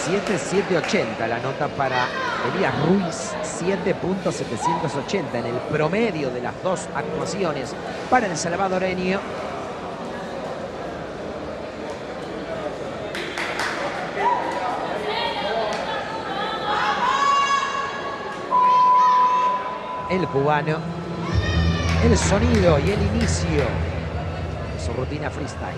.780 la nota para Elías Ruiz, 7.780 en el promedio de las dos actuaciones para el salvadoreño. El cubano, el sonido y el inicio de su rutina freestyle.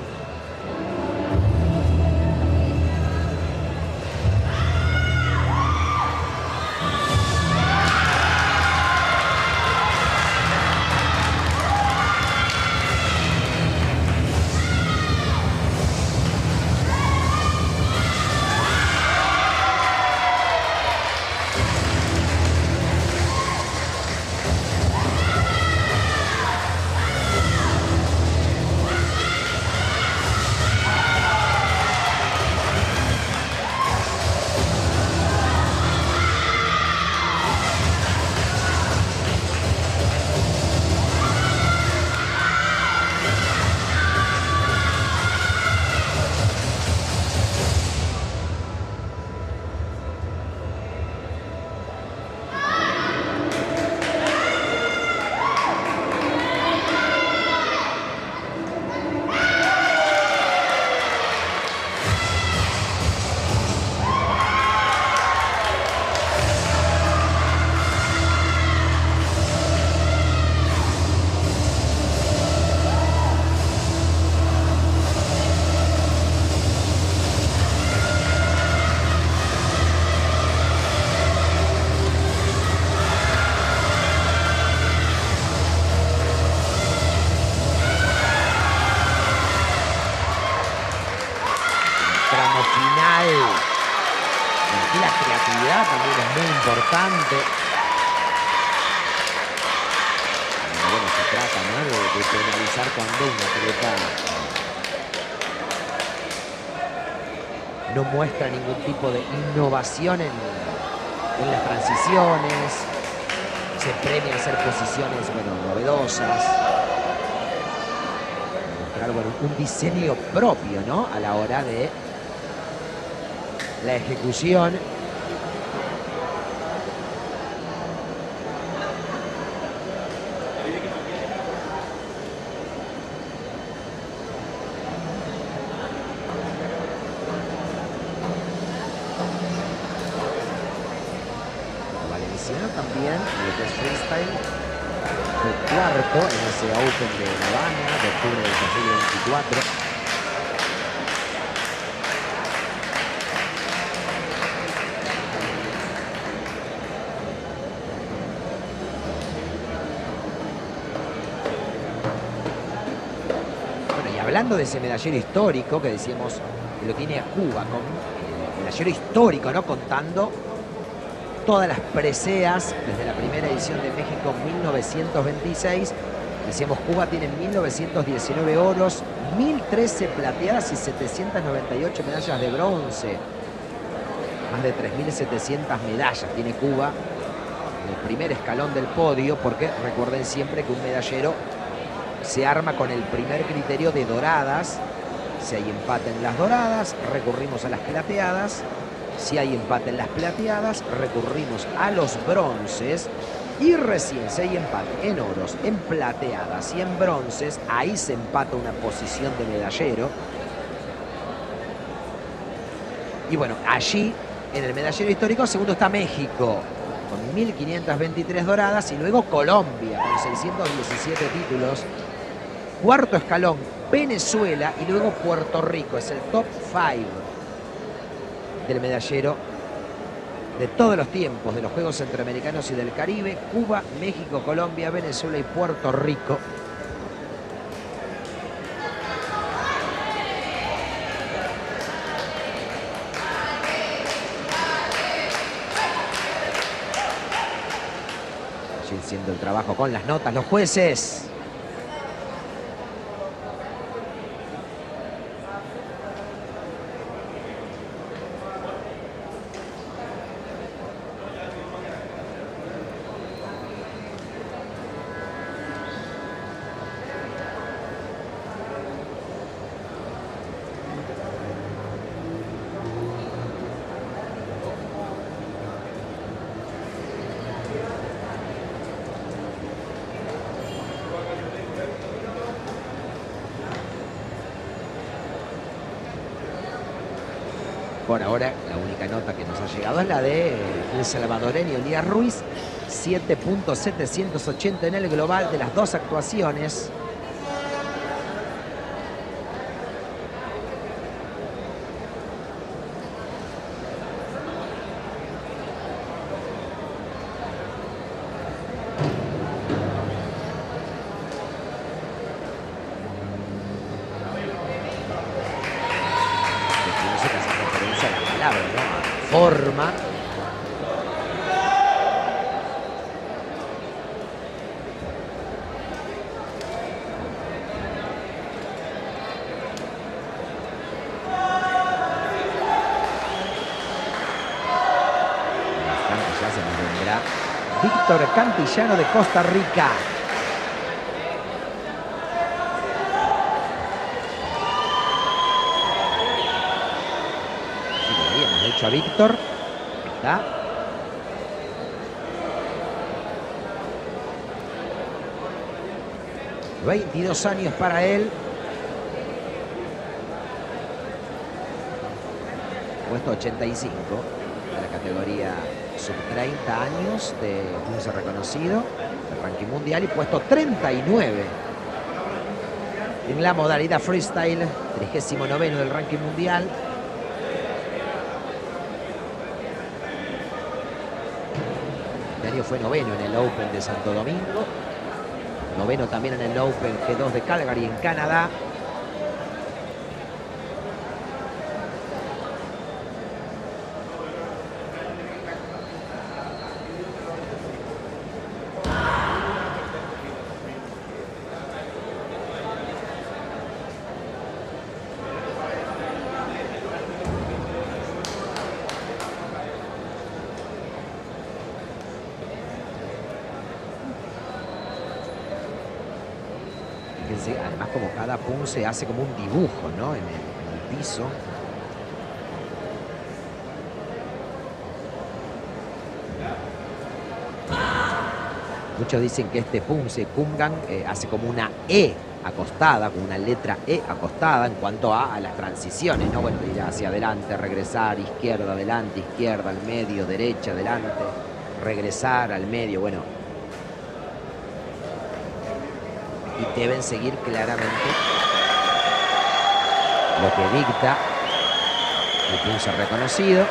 Aquí la creatividad también es muy importante. Bueno, se trata, ¿no?, de penalizar cuando un atleta no muestra ningún tipo de innovación en las transiciones. Se premia hacer posiciones, bueno, novedosas. Mostrar, bueno, un diseño propio, ¿no?, a la hora de la ejecución. Valenciano también, en lo que es freestyle, fue cuarto en ese Open de La Habana de octubre del 2024. Bueno, y hablando de ese medallero histórico que decíamos que lo tiene a Cuba, con el medallero histórico, ¿no?, contando todas las preseas desde la primera edición de México en 1926. Decíamos, Cuba tiene 1919 oros, 1013 plateadas y 798 medallas de bronce. Más de 3700 medallas tiene Cuba en el primer escalón del podio, porque recuerden siempre que un medallero se arma con el primer criterio de doradas. Si hay empate en las doradas, recurrimos a las plateadas. Si hay empate en las plateadas, recurrimos a los bronces. Y recién, si hay empate en oros, en plateadas y en bronces, ahí se empata una posición de medallero. Y bueno, allí, en el medallero histórico, segundo está México, con 1523 doradas, y luego Colombia, con 617 títulos. Cuarto escalón, Venezuela, y luego Puerto Rico. Es el top 5 del medallero de todos los tiempos de los Juegos Centroamericanos y del Caribe: Cuba, México, Colombia, Venezuela y Puerto Rico. Allí haciendo el trabajo con las notas los jueces. Por ahora, la única nota que nos ha llegado es la de el salvadoreño Elías Ruiz, 7.780 en el global de las dos actuaciones. Forma. Ya se nos vendrá Víctor Cantillano de Costa Rica. A Víctor, está. ...22 años para él. Puesto 85 de la categoría sub 30 años de un reconocido del ranking mundial, y puesto 39 en la modalidad freestyle, 39º del ranking mundial. Fue noveno en el Open de Santo Domingo, noveno también en el Open G2 de Calgary en Canadá. fíjense, además como cada punce hace como un dibujo, ¿no? En el piso. Muchos dicen que este punce, Kumgan, hace como una E acostada, con una letra E acostada en cuanto a las transiciones, ¿no? Bueno, ir hacia adelante, regresar, izquierda, adelante, izquierda, al medio, derecha, adelante, regresar al medio, bueno. Y deben seguir claramente lo que dicta el punce reconocido.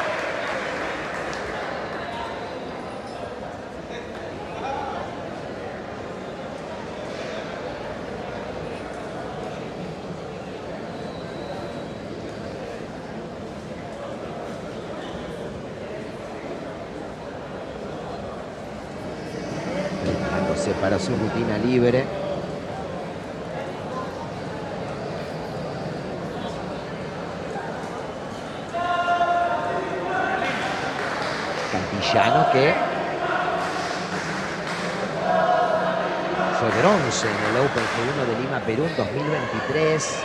Para su rutina libre. Cantillano, que fue bronce en el Open G1 de Lima, Perú, en 2023.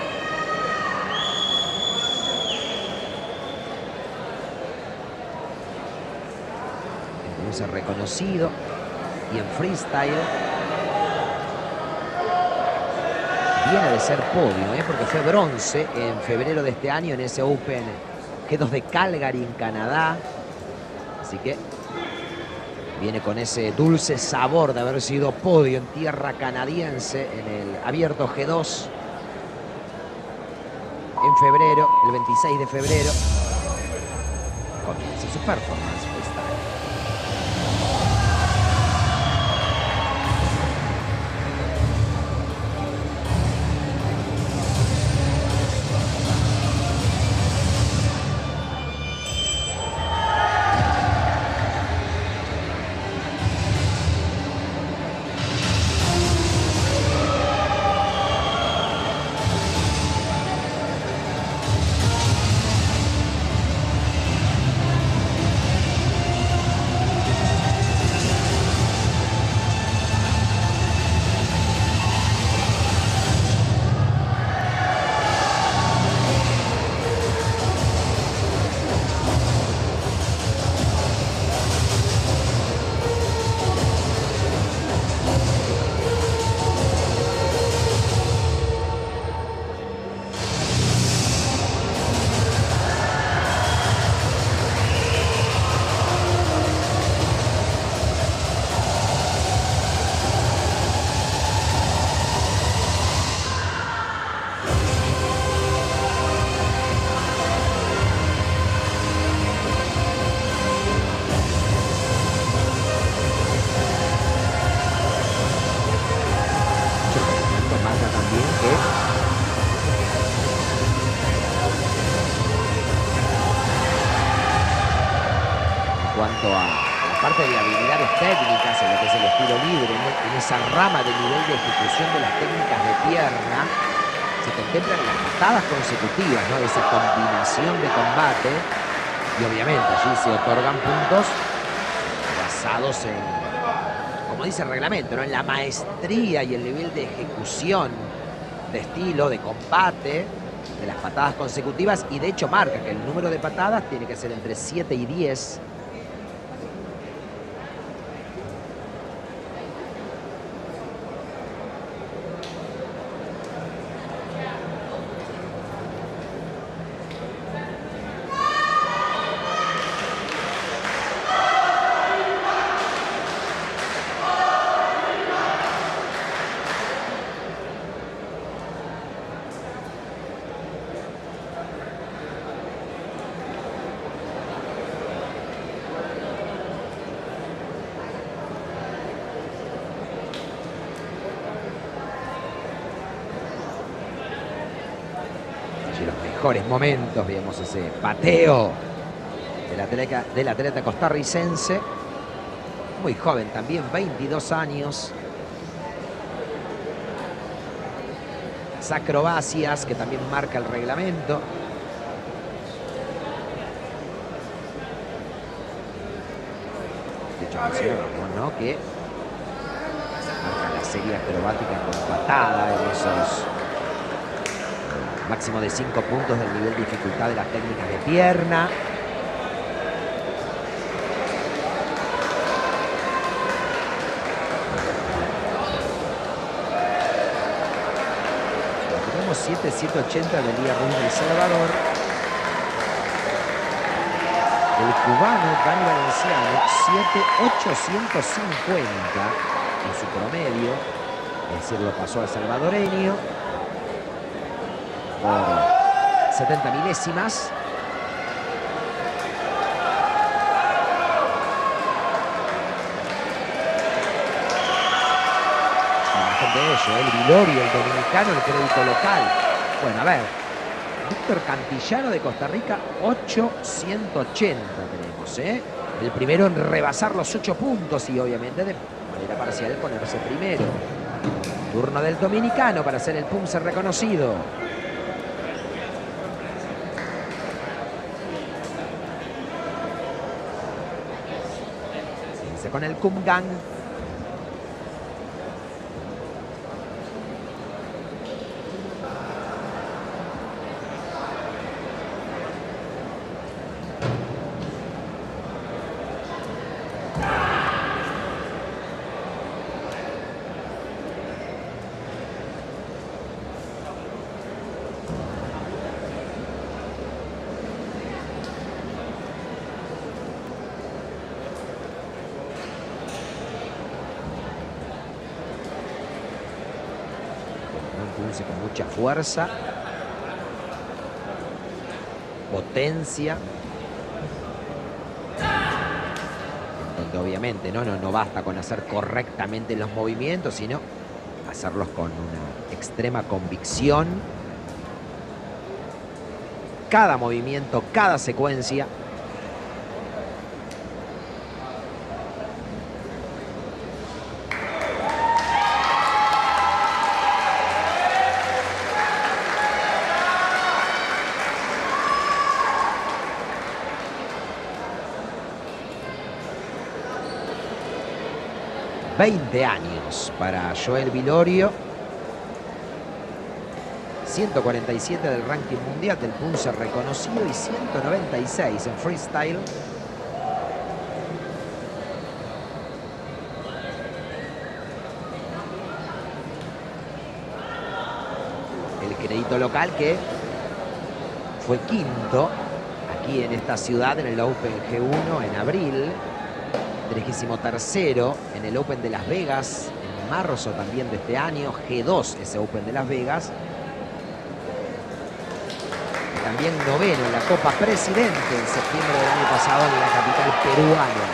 Entonces reconocido. Y en freestyle viene de ser podio, porque fue bronce en febrero de este año en ese Open G2 de Calgary, en Canadá. Así que viene con ese dulce sabor de haber sido podio en tierra canadiense en el abierto G2 en febrero, el 26 de febrero. Comienza su performance freestyle. Parte de habilidades técnicas en lo que es el estilo libre, en esa rama de nivel de ejecución de las técnicas de pierna, se contemplan las patadas consecutivas, ¿no? Esa combinación de combate, y obviamente allí se otorgan puntos basados en, como dice el reglamento, ¿no? En la maestría y el nivel de ejecución de estilo, de combate, de las patadas consecutivas, y de hecho marca que el número de patadas tiene que ser entre 7 y 10. Mejores momentos, vemos ese pateo del atleta costarricense, muy joven también, 22 años. Las acrobacias que también marca el reglamento. De hecho, mencionamos, ¿no? Que marca la serie acrobática con patada en esos máximo de 5 puntos del nivel de dificultad de las técnicas de pierna. Tenemos 7.780 del día Ruiz del Salvador. El cubano Dani Valenciano 7.850 en su promedio, es decir, lo pasó al salvadoreño por 70 milésimas. De ello, el Vilorio, el dominicano, el crédito local. Bueno, a ver, Víctor Cantillano de Costa Rica, 8.180 tenemos, ¿eh? El primero en rebasar los 8 puntos y obviamente de manera parcial ponerse primero. Turno del dominicano para hacer el punce reconocido. Fíjense con el Kumgang. Con mucha fuerza, potencia, donde obviamente no basta con hacer correctamente los movimientos, sino hacerlos con una extrema convicción. Cada movimiento, cada secuencia. ...20 años para Joel Vilorio. 147 del ranking mundial del punce reconocido y 196 en freestyle. El crédito local que fue quinto aquí en esta ciudad en el Open G1 en abril. 33º en el Open de Las Vegas, en marzo también de este año, G2 ese Open de Las Vegas. Y también noveno en la Copa Presidente en septiembre del año pasado en la capital peruana.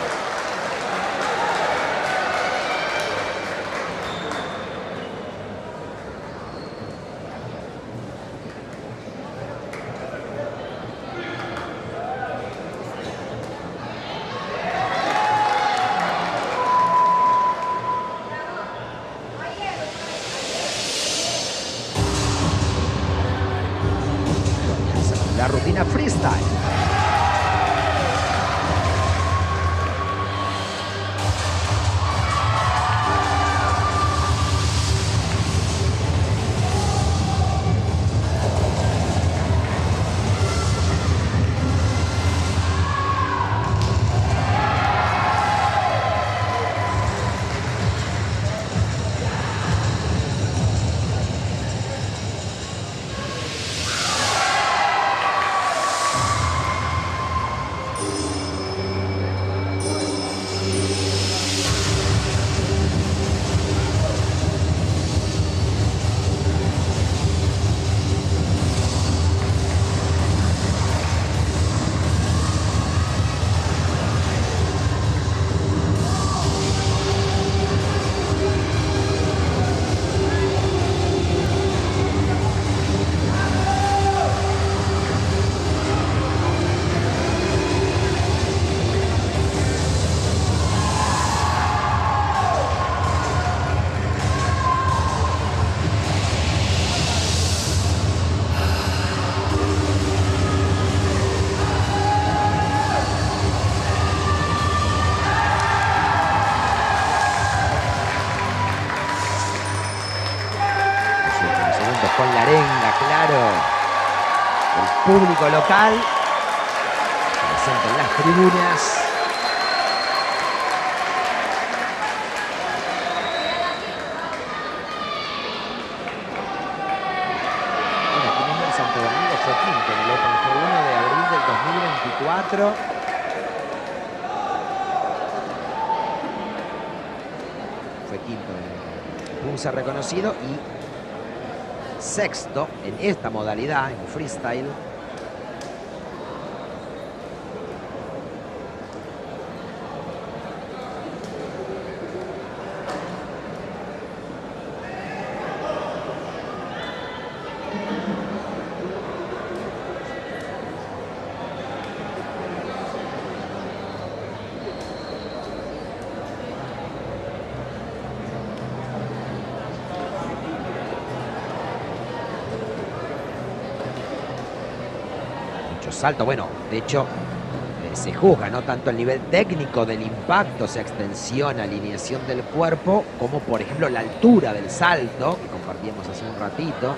La rutina freestyle. claro, el público local presente en las tribunas. Bueno, aquí mismo en Santo Domingo fue quinto en el Open G1 de abril del 2024. Fue quinto en el Punce reconocido y sexto en esta modalidad, en freestyle. Salto, bueno, de hecho se juzga no tanto el nivel técnico del impacto, o sea, extensión, alineación del cuerpo, como por ejemplo la altura del salto, que compartíamos hace un ratito.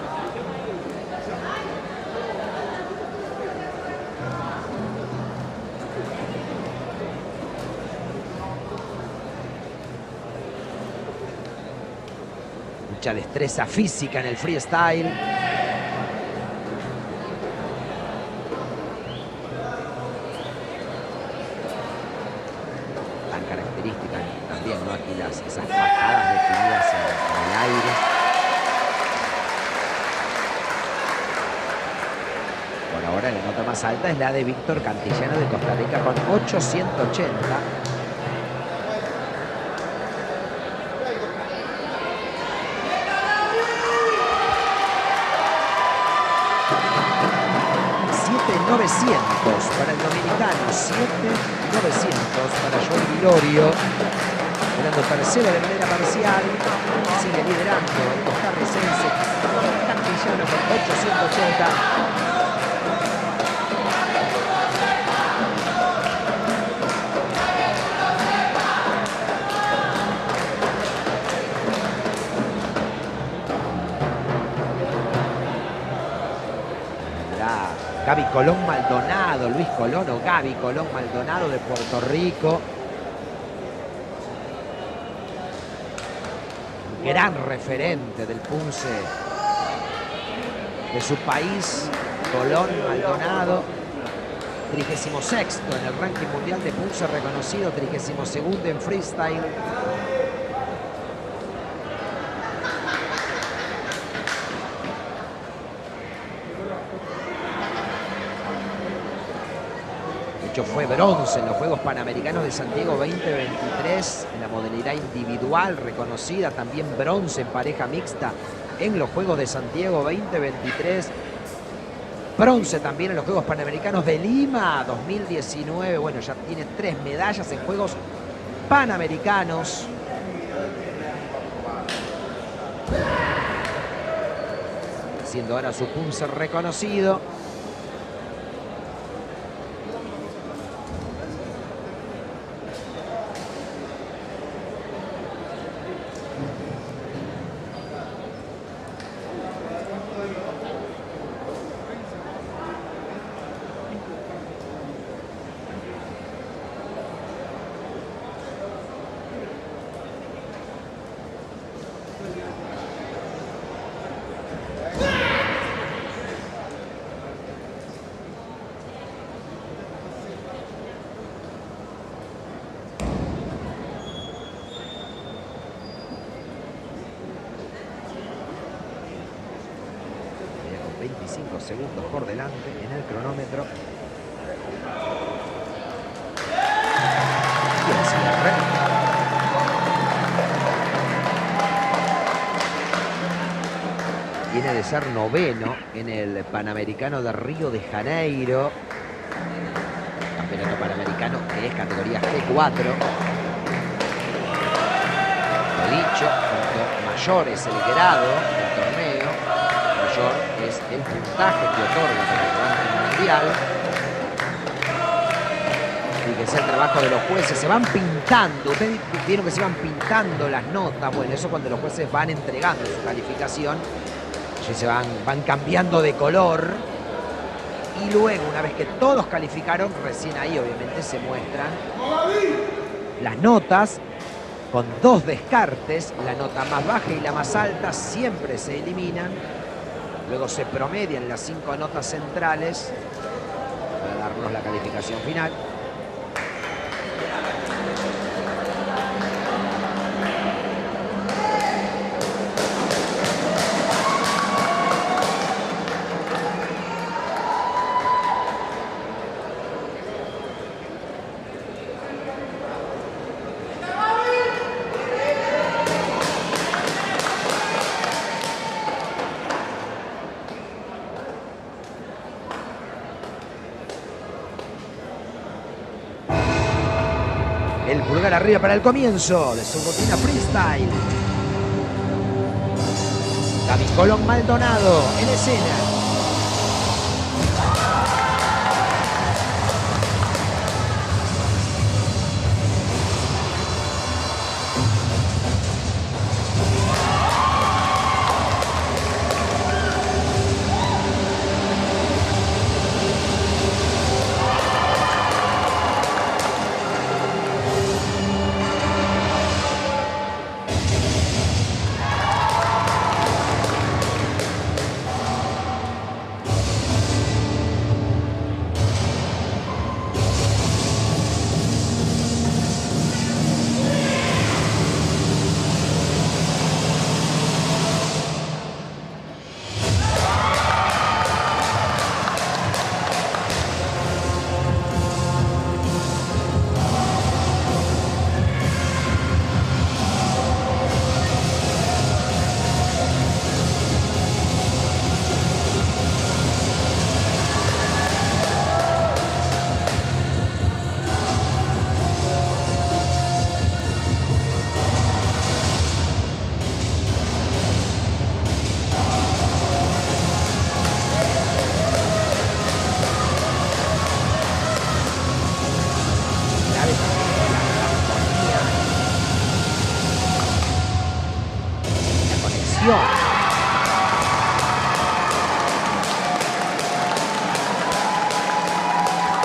Mucha destreza física en el freestyle. Esas patadas definidas en el aire. Por ahora la nota más alta es la de Víctor Cantillano de Costa Rica con 880. $7,900 para el dominicano, $7,900 para Joel Vilorio. Quedando tercero de manera parcial, sigue liderando el costarricense Cantillano con 880. Gaby Colón Maldonado, Luis Colón o Gaby Colón Maldonado de Puerto Rico. Gran referente del punce de su país, Colón Maldonado, 36º en el ranking mundial de punce reconocido, 32º en freestyle. De hecho, fue bronce en los Juegos Panamericanos de Santiago 2023 en la modalidad individual reconocida, también bronce en pareja mixta en los Juegos de Santiago 2023, bronce también en los Juegos Panamericanos de Lima 2019. Bueno, ya tiene 3 medallas en Juegos Panamericanos. Siendo ahora su punce reconocido. Segundos por delante en el cronómetro. Y el cierre. Viene de ser noveno en el Panamericano de Río de Janeiro. Campeonato Panamericano que es categoría G4. Lo dicho, mayor es el grado del torneo. Mayor es el puntaje que otorga para el ranking mundial. Fíjense el trabajo de los jueces, se van pintando. Ustedes vieron que se van pintando las notas. Bueno, eso cuando los jueces van entregando su calificación. Allí se van cambiando de color. Y luego, una vez que todos calificaron, recién ahí obviamente se muestran las notas con 2 descartes. La nota más baja y la más alta siempre se eliminan. Luego se promedian las 5 notas centrales para darnos la calificación final. El pulgar arriba para el comienzo de su rutina freestyle. David Colón Maldonado en escena.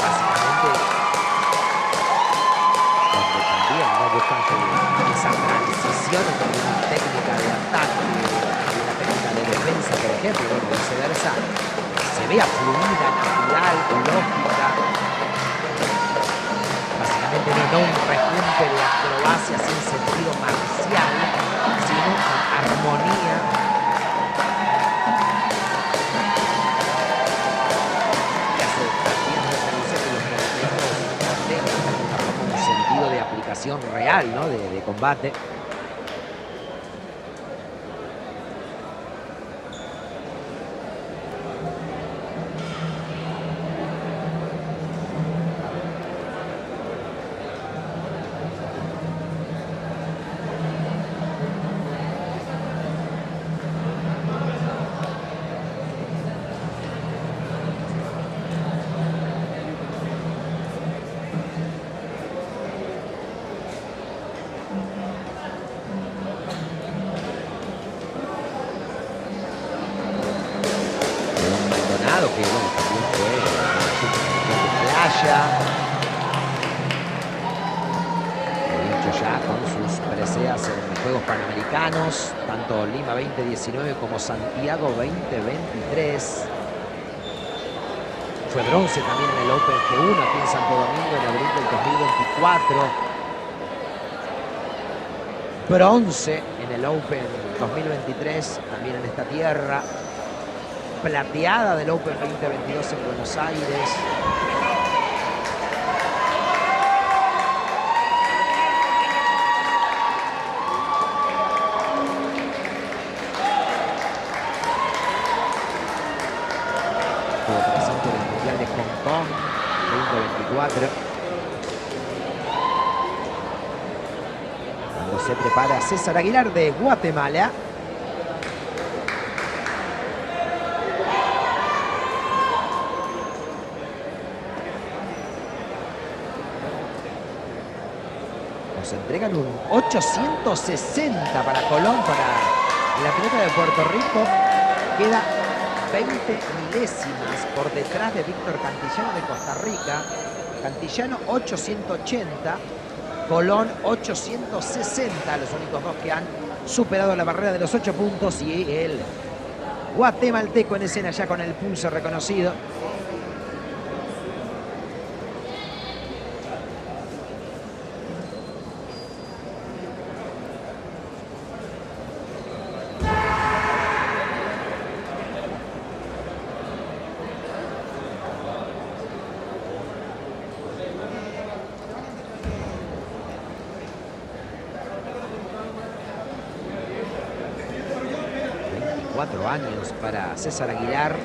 Básicamente, donde también no buscan esa transición entre una técnica de ataque y una técnica de defensa, por ejemplo, bueno, viceversa, se vea fluida, natural, lógica. Básicamente no un rejunte de acrobacias en sentido marcial, sino armonía. De aplicación real, ¿no? de combate. Que bueno, también fue de playa, dicho ya con sus preseas en Juegos Panamericanos, tanto Lima 2019 como Santiago 2023. Fue bronce también en el Open G1 aquí en Santo Domingo en abril del 2024. Bronce en el Open 2023 también en esta tierra. Plateada del Open 2022 en Buenos Aires. Estuvo presente en el Mundial de Hong Kong 2024. Cuando se prepara César Aguilar de Guatemala. Nos entregan un 860 para Colón, para la pelota de Puerto Rico. Queda 20 milésimas por detrás de Víctor Cantillano de Costa Rica. Cantillano 880, Colón 860, los únicos dos que han superado la barrera de los 8 puntos, y el guatemalteco en escena ya con el pulso reconocido. Años para César Aguilar,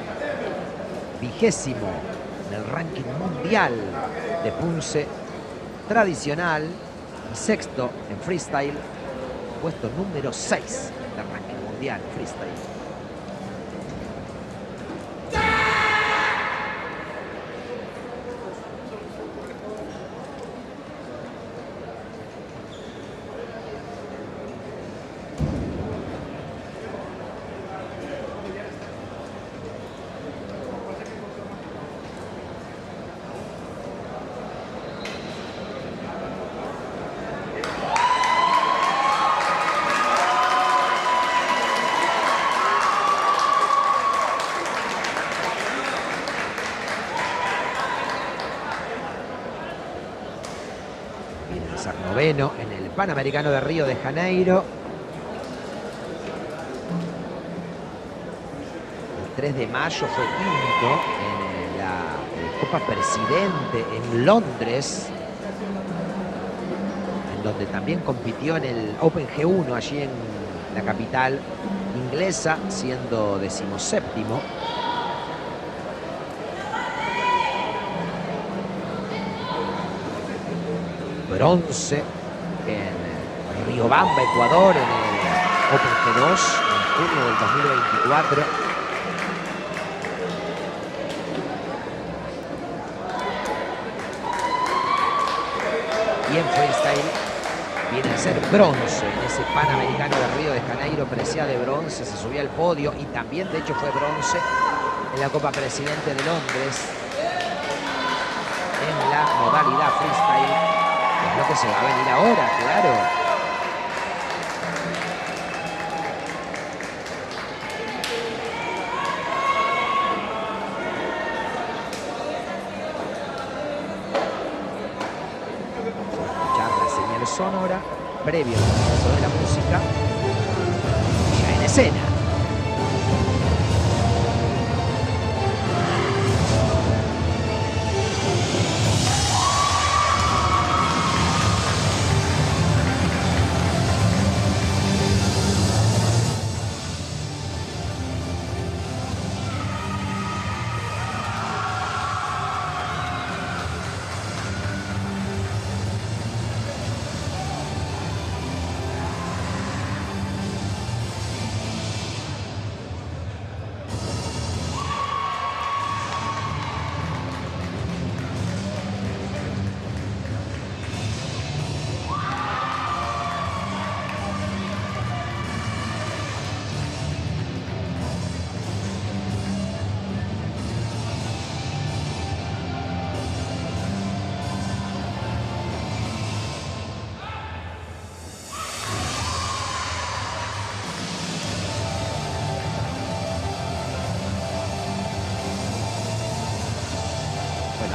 20º en el ranking mundial de punce tradicional y 6º en freestyle, puesto número 6 del ranking mundial freestyle. Noveno en el Panamericano de Río de Janeiro. El 3 de mayo fue quinto en la Copa Presidente en Londres, en donde también compitió en el Open G1 allí en la capital inglesa, siendo 17º. Bronce en Riobamba, Ecuador, en el Open G2 en junio del 2024. Y en freestyle viene a ser bronce en ese Panamericano de Río de Janeiro, presea de bronce, se subió al podio y también de hecho fue bronce en la Copa Presidente de Londres en la modalidad freestyle. Es lo que se va a venir ahora, claro. Vamos a escuchar la señal sonora previo al comienzo de la música. Ya en escena.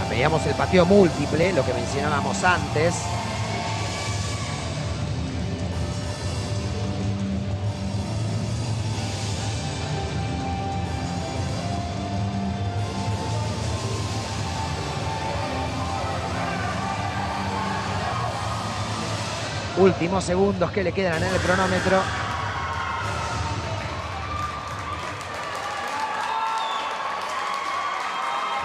Veíamos el pateo múltiple, lo que mencionábamos antes. Últimos segundos que le quedan en el cronómetro.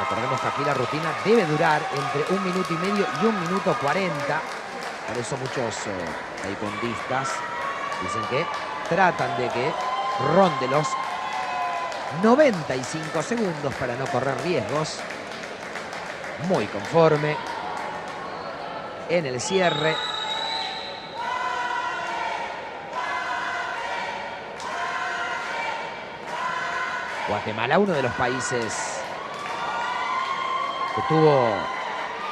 Recordemos que aquí la rutina debe durar entre 1 minuto y medio y 1 minuto 40. Por eso muchos taekwondistas dicen que tratan de que ronde los 95 segundos para no correr riesgos. Muy conforme en el cierre. Guatemala, uno de los países que tuvo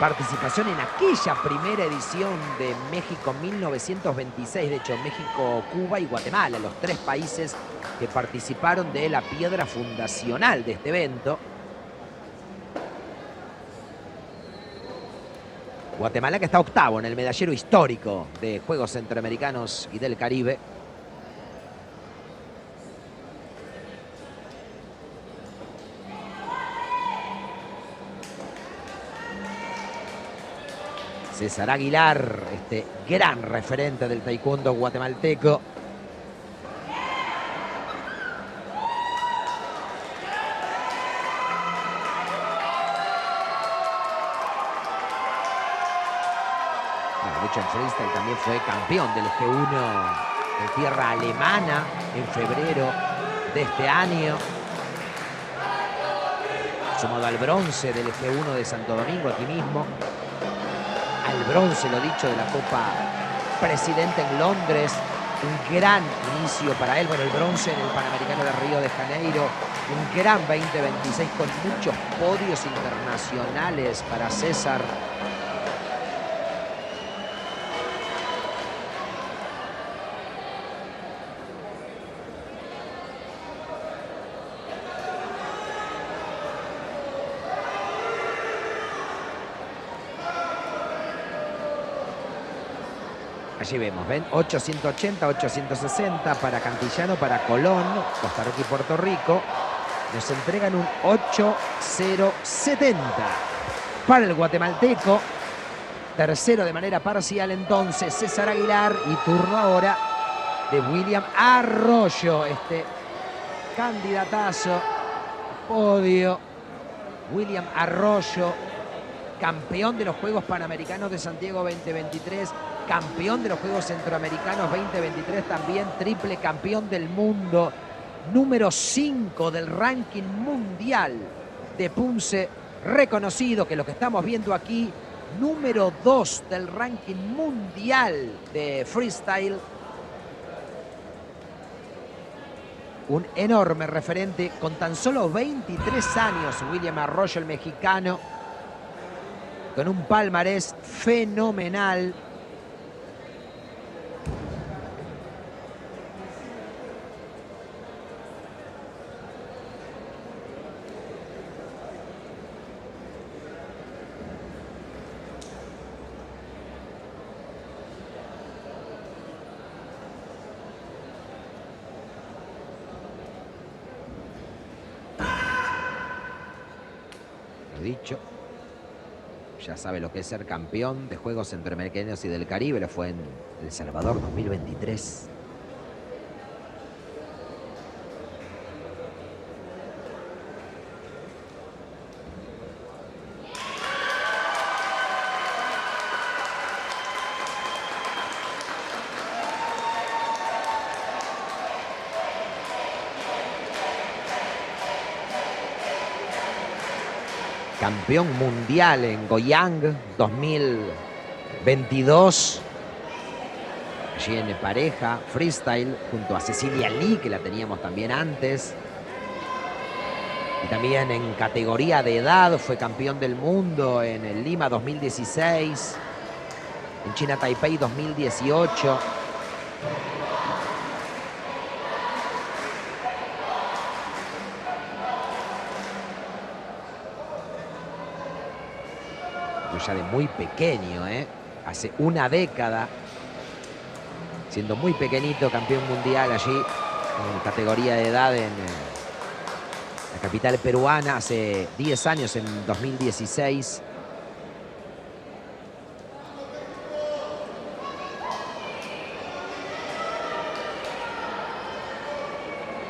participación en aquella primera edición de México 1926. De hecho, México, Cuba y Guatemala, los tres países que participaron de la piedra fundacional de este evento. Guatemala que está octavo en el medallero histórico de Juegos Centroamericanos y del Caribe. César Aguilar, este gran referente del taekwondo guatemalteco. Bueno, de hecho, en freestyle también fue campeón del G1 en tierra alemana en febrero de este año. Sumado al bronce del G1 de Santo Domingo, aquí mismo. Al bronce, lo dicho, de la Copa Presidente en Londres. Un gran inicio para él. Bueno, el bronce en el Panamericano de Río de Janeiro. Un gran 2026 con muchos podios internacionales para César. Allí vemos, ¿ven? 880, 860 para Cantillano, para Colón, Costa Rica y Puerto Rico. Nos entregan un 8070 para el guatemalteco. Tercero de manera parcial entonces César Aguilar. Y turno ahora de William Arroyo, este candidatazo, podio. William Arroyo, campeón de los Juegos Panamericanos de Santiago 2023. Campeón de los Juegos Centroamericanos 2023, también triple campeón del mundo, número 5 del ranking mundial de Punce, reconocido, que lo que estamos viendo aquí, número 2 del ranking mundial de freestyle. Un enorme referente con tan solo 23 años, William Arroyo, el mexicano, con un palmarés fenomenal. Dicho, ya sabe lo que es ser campeón de Juegos Centroamericanos y del Caribe. Lo fue en El Salvador 2023. Campeón mundial en Goyang 2022. Allí en pareja, freestyle, junto a Cecilia Lee, que la teníamos también antes. Y también en categoría de edad fue campeón del mundo en el Lima 2016. En China Taipei 2018. Ya de muy pequeño, hace una década, siendo muy pequeñito, campeón mundial allí en categoría de edad en la capital peruana, hace 10 años, en 2016.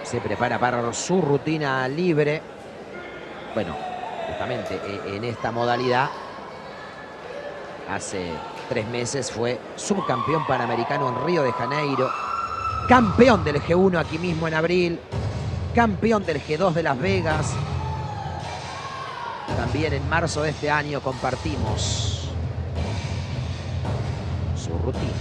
Se prepara para su rutina libre. Bueno, justamente en esta modalidad. Hace 3 meses fue subcampeón panamericano en Río de Janeiro, campeón del G1 aquí mismo en abril, campeón del G2 de Las Vegas. También en marzo de este año compartimos su rutina.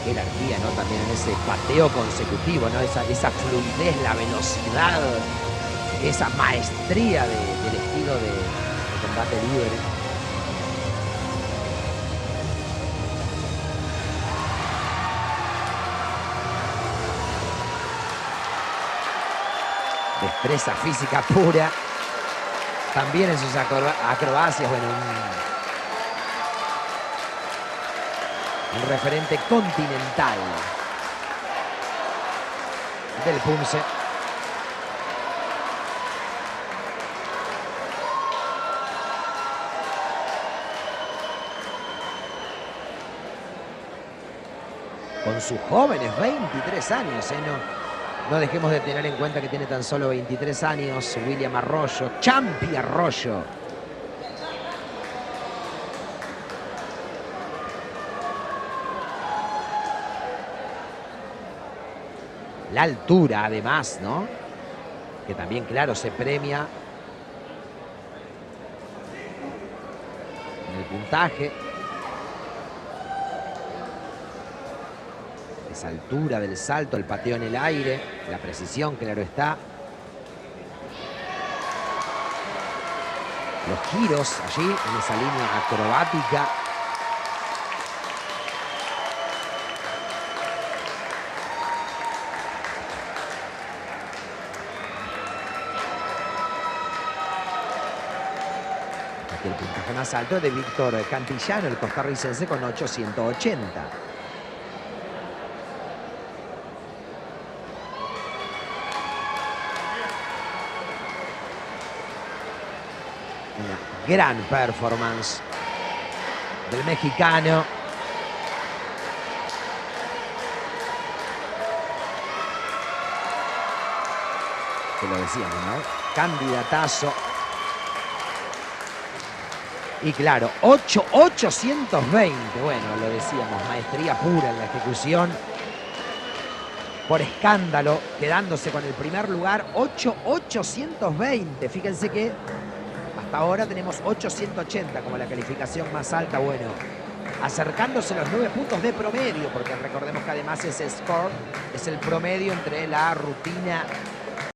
jerarquía, ¿no? También en ese pateo consecutivo, ¿no? Esa fluidez, la velocidad, esa maestría del estilo de combate libre. Destreza física pura. También en sus acrobacias, bueno, un referente continental del Punce. Con sus jóvenes 23 años, no dejemos de tener en cuenta que tiene tan solo 23 años William Arroyo, Champi Arroyo. La altura, además, ¿no? Que también, claro, se premia en el puntaje. Esa altura del salto, el pateo en el aire, la precisión, claro está. Los giros allí, en esa línea acrobática. Aquí el puntaje más alto es de Víctor Cantillano, el costarricense, con 880. Una gran performance del mexicano. Que lo decíamos, ¿no? Candidatazo. Y claro, 8.820. Bueno, lo decíamos, maestría pura en la ejecución. Por escándalo, quedándose con el primer lugar, 8.820. Fíjense que hasta ahora tenemos 880 como la calificación más alta. Bueno, acercándose a los 9 puntos de promedio, porque recordemos que además ese score es el promedio entre la rutina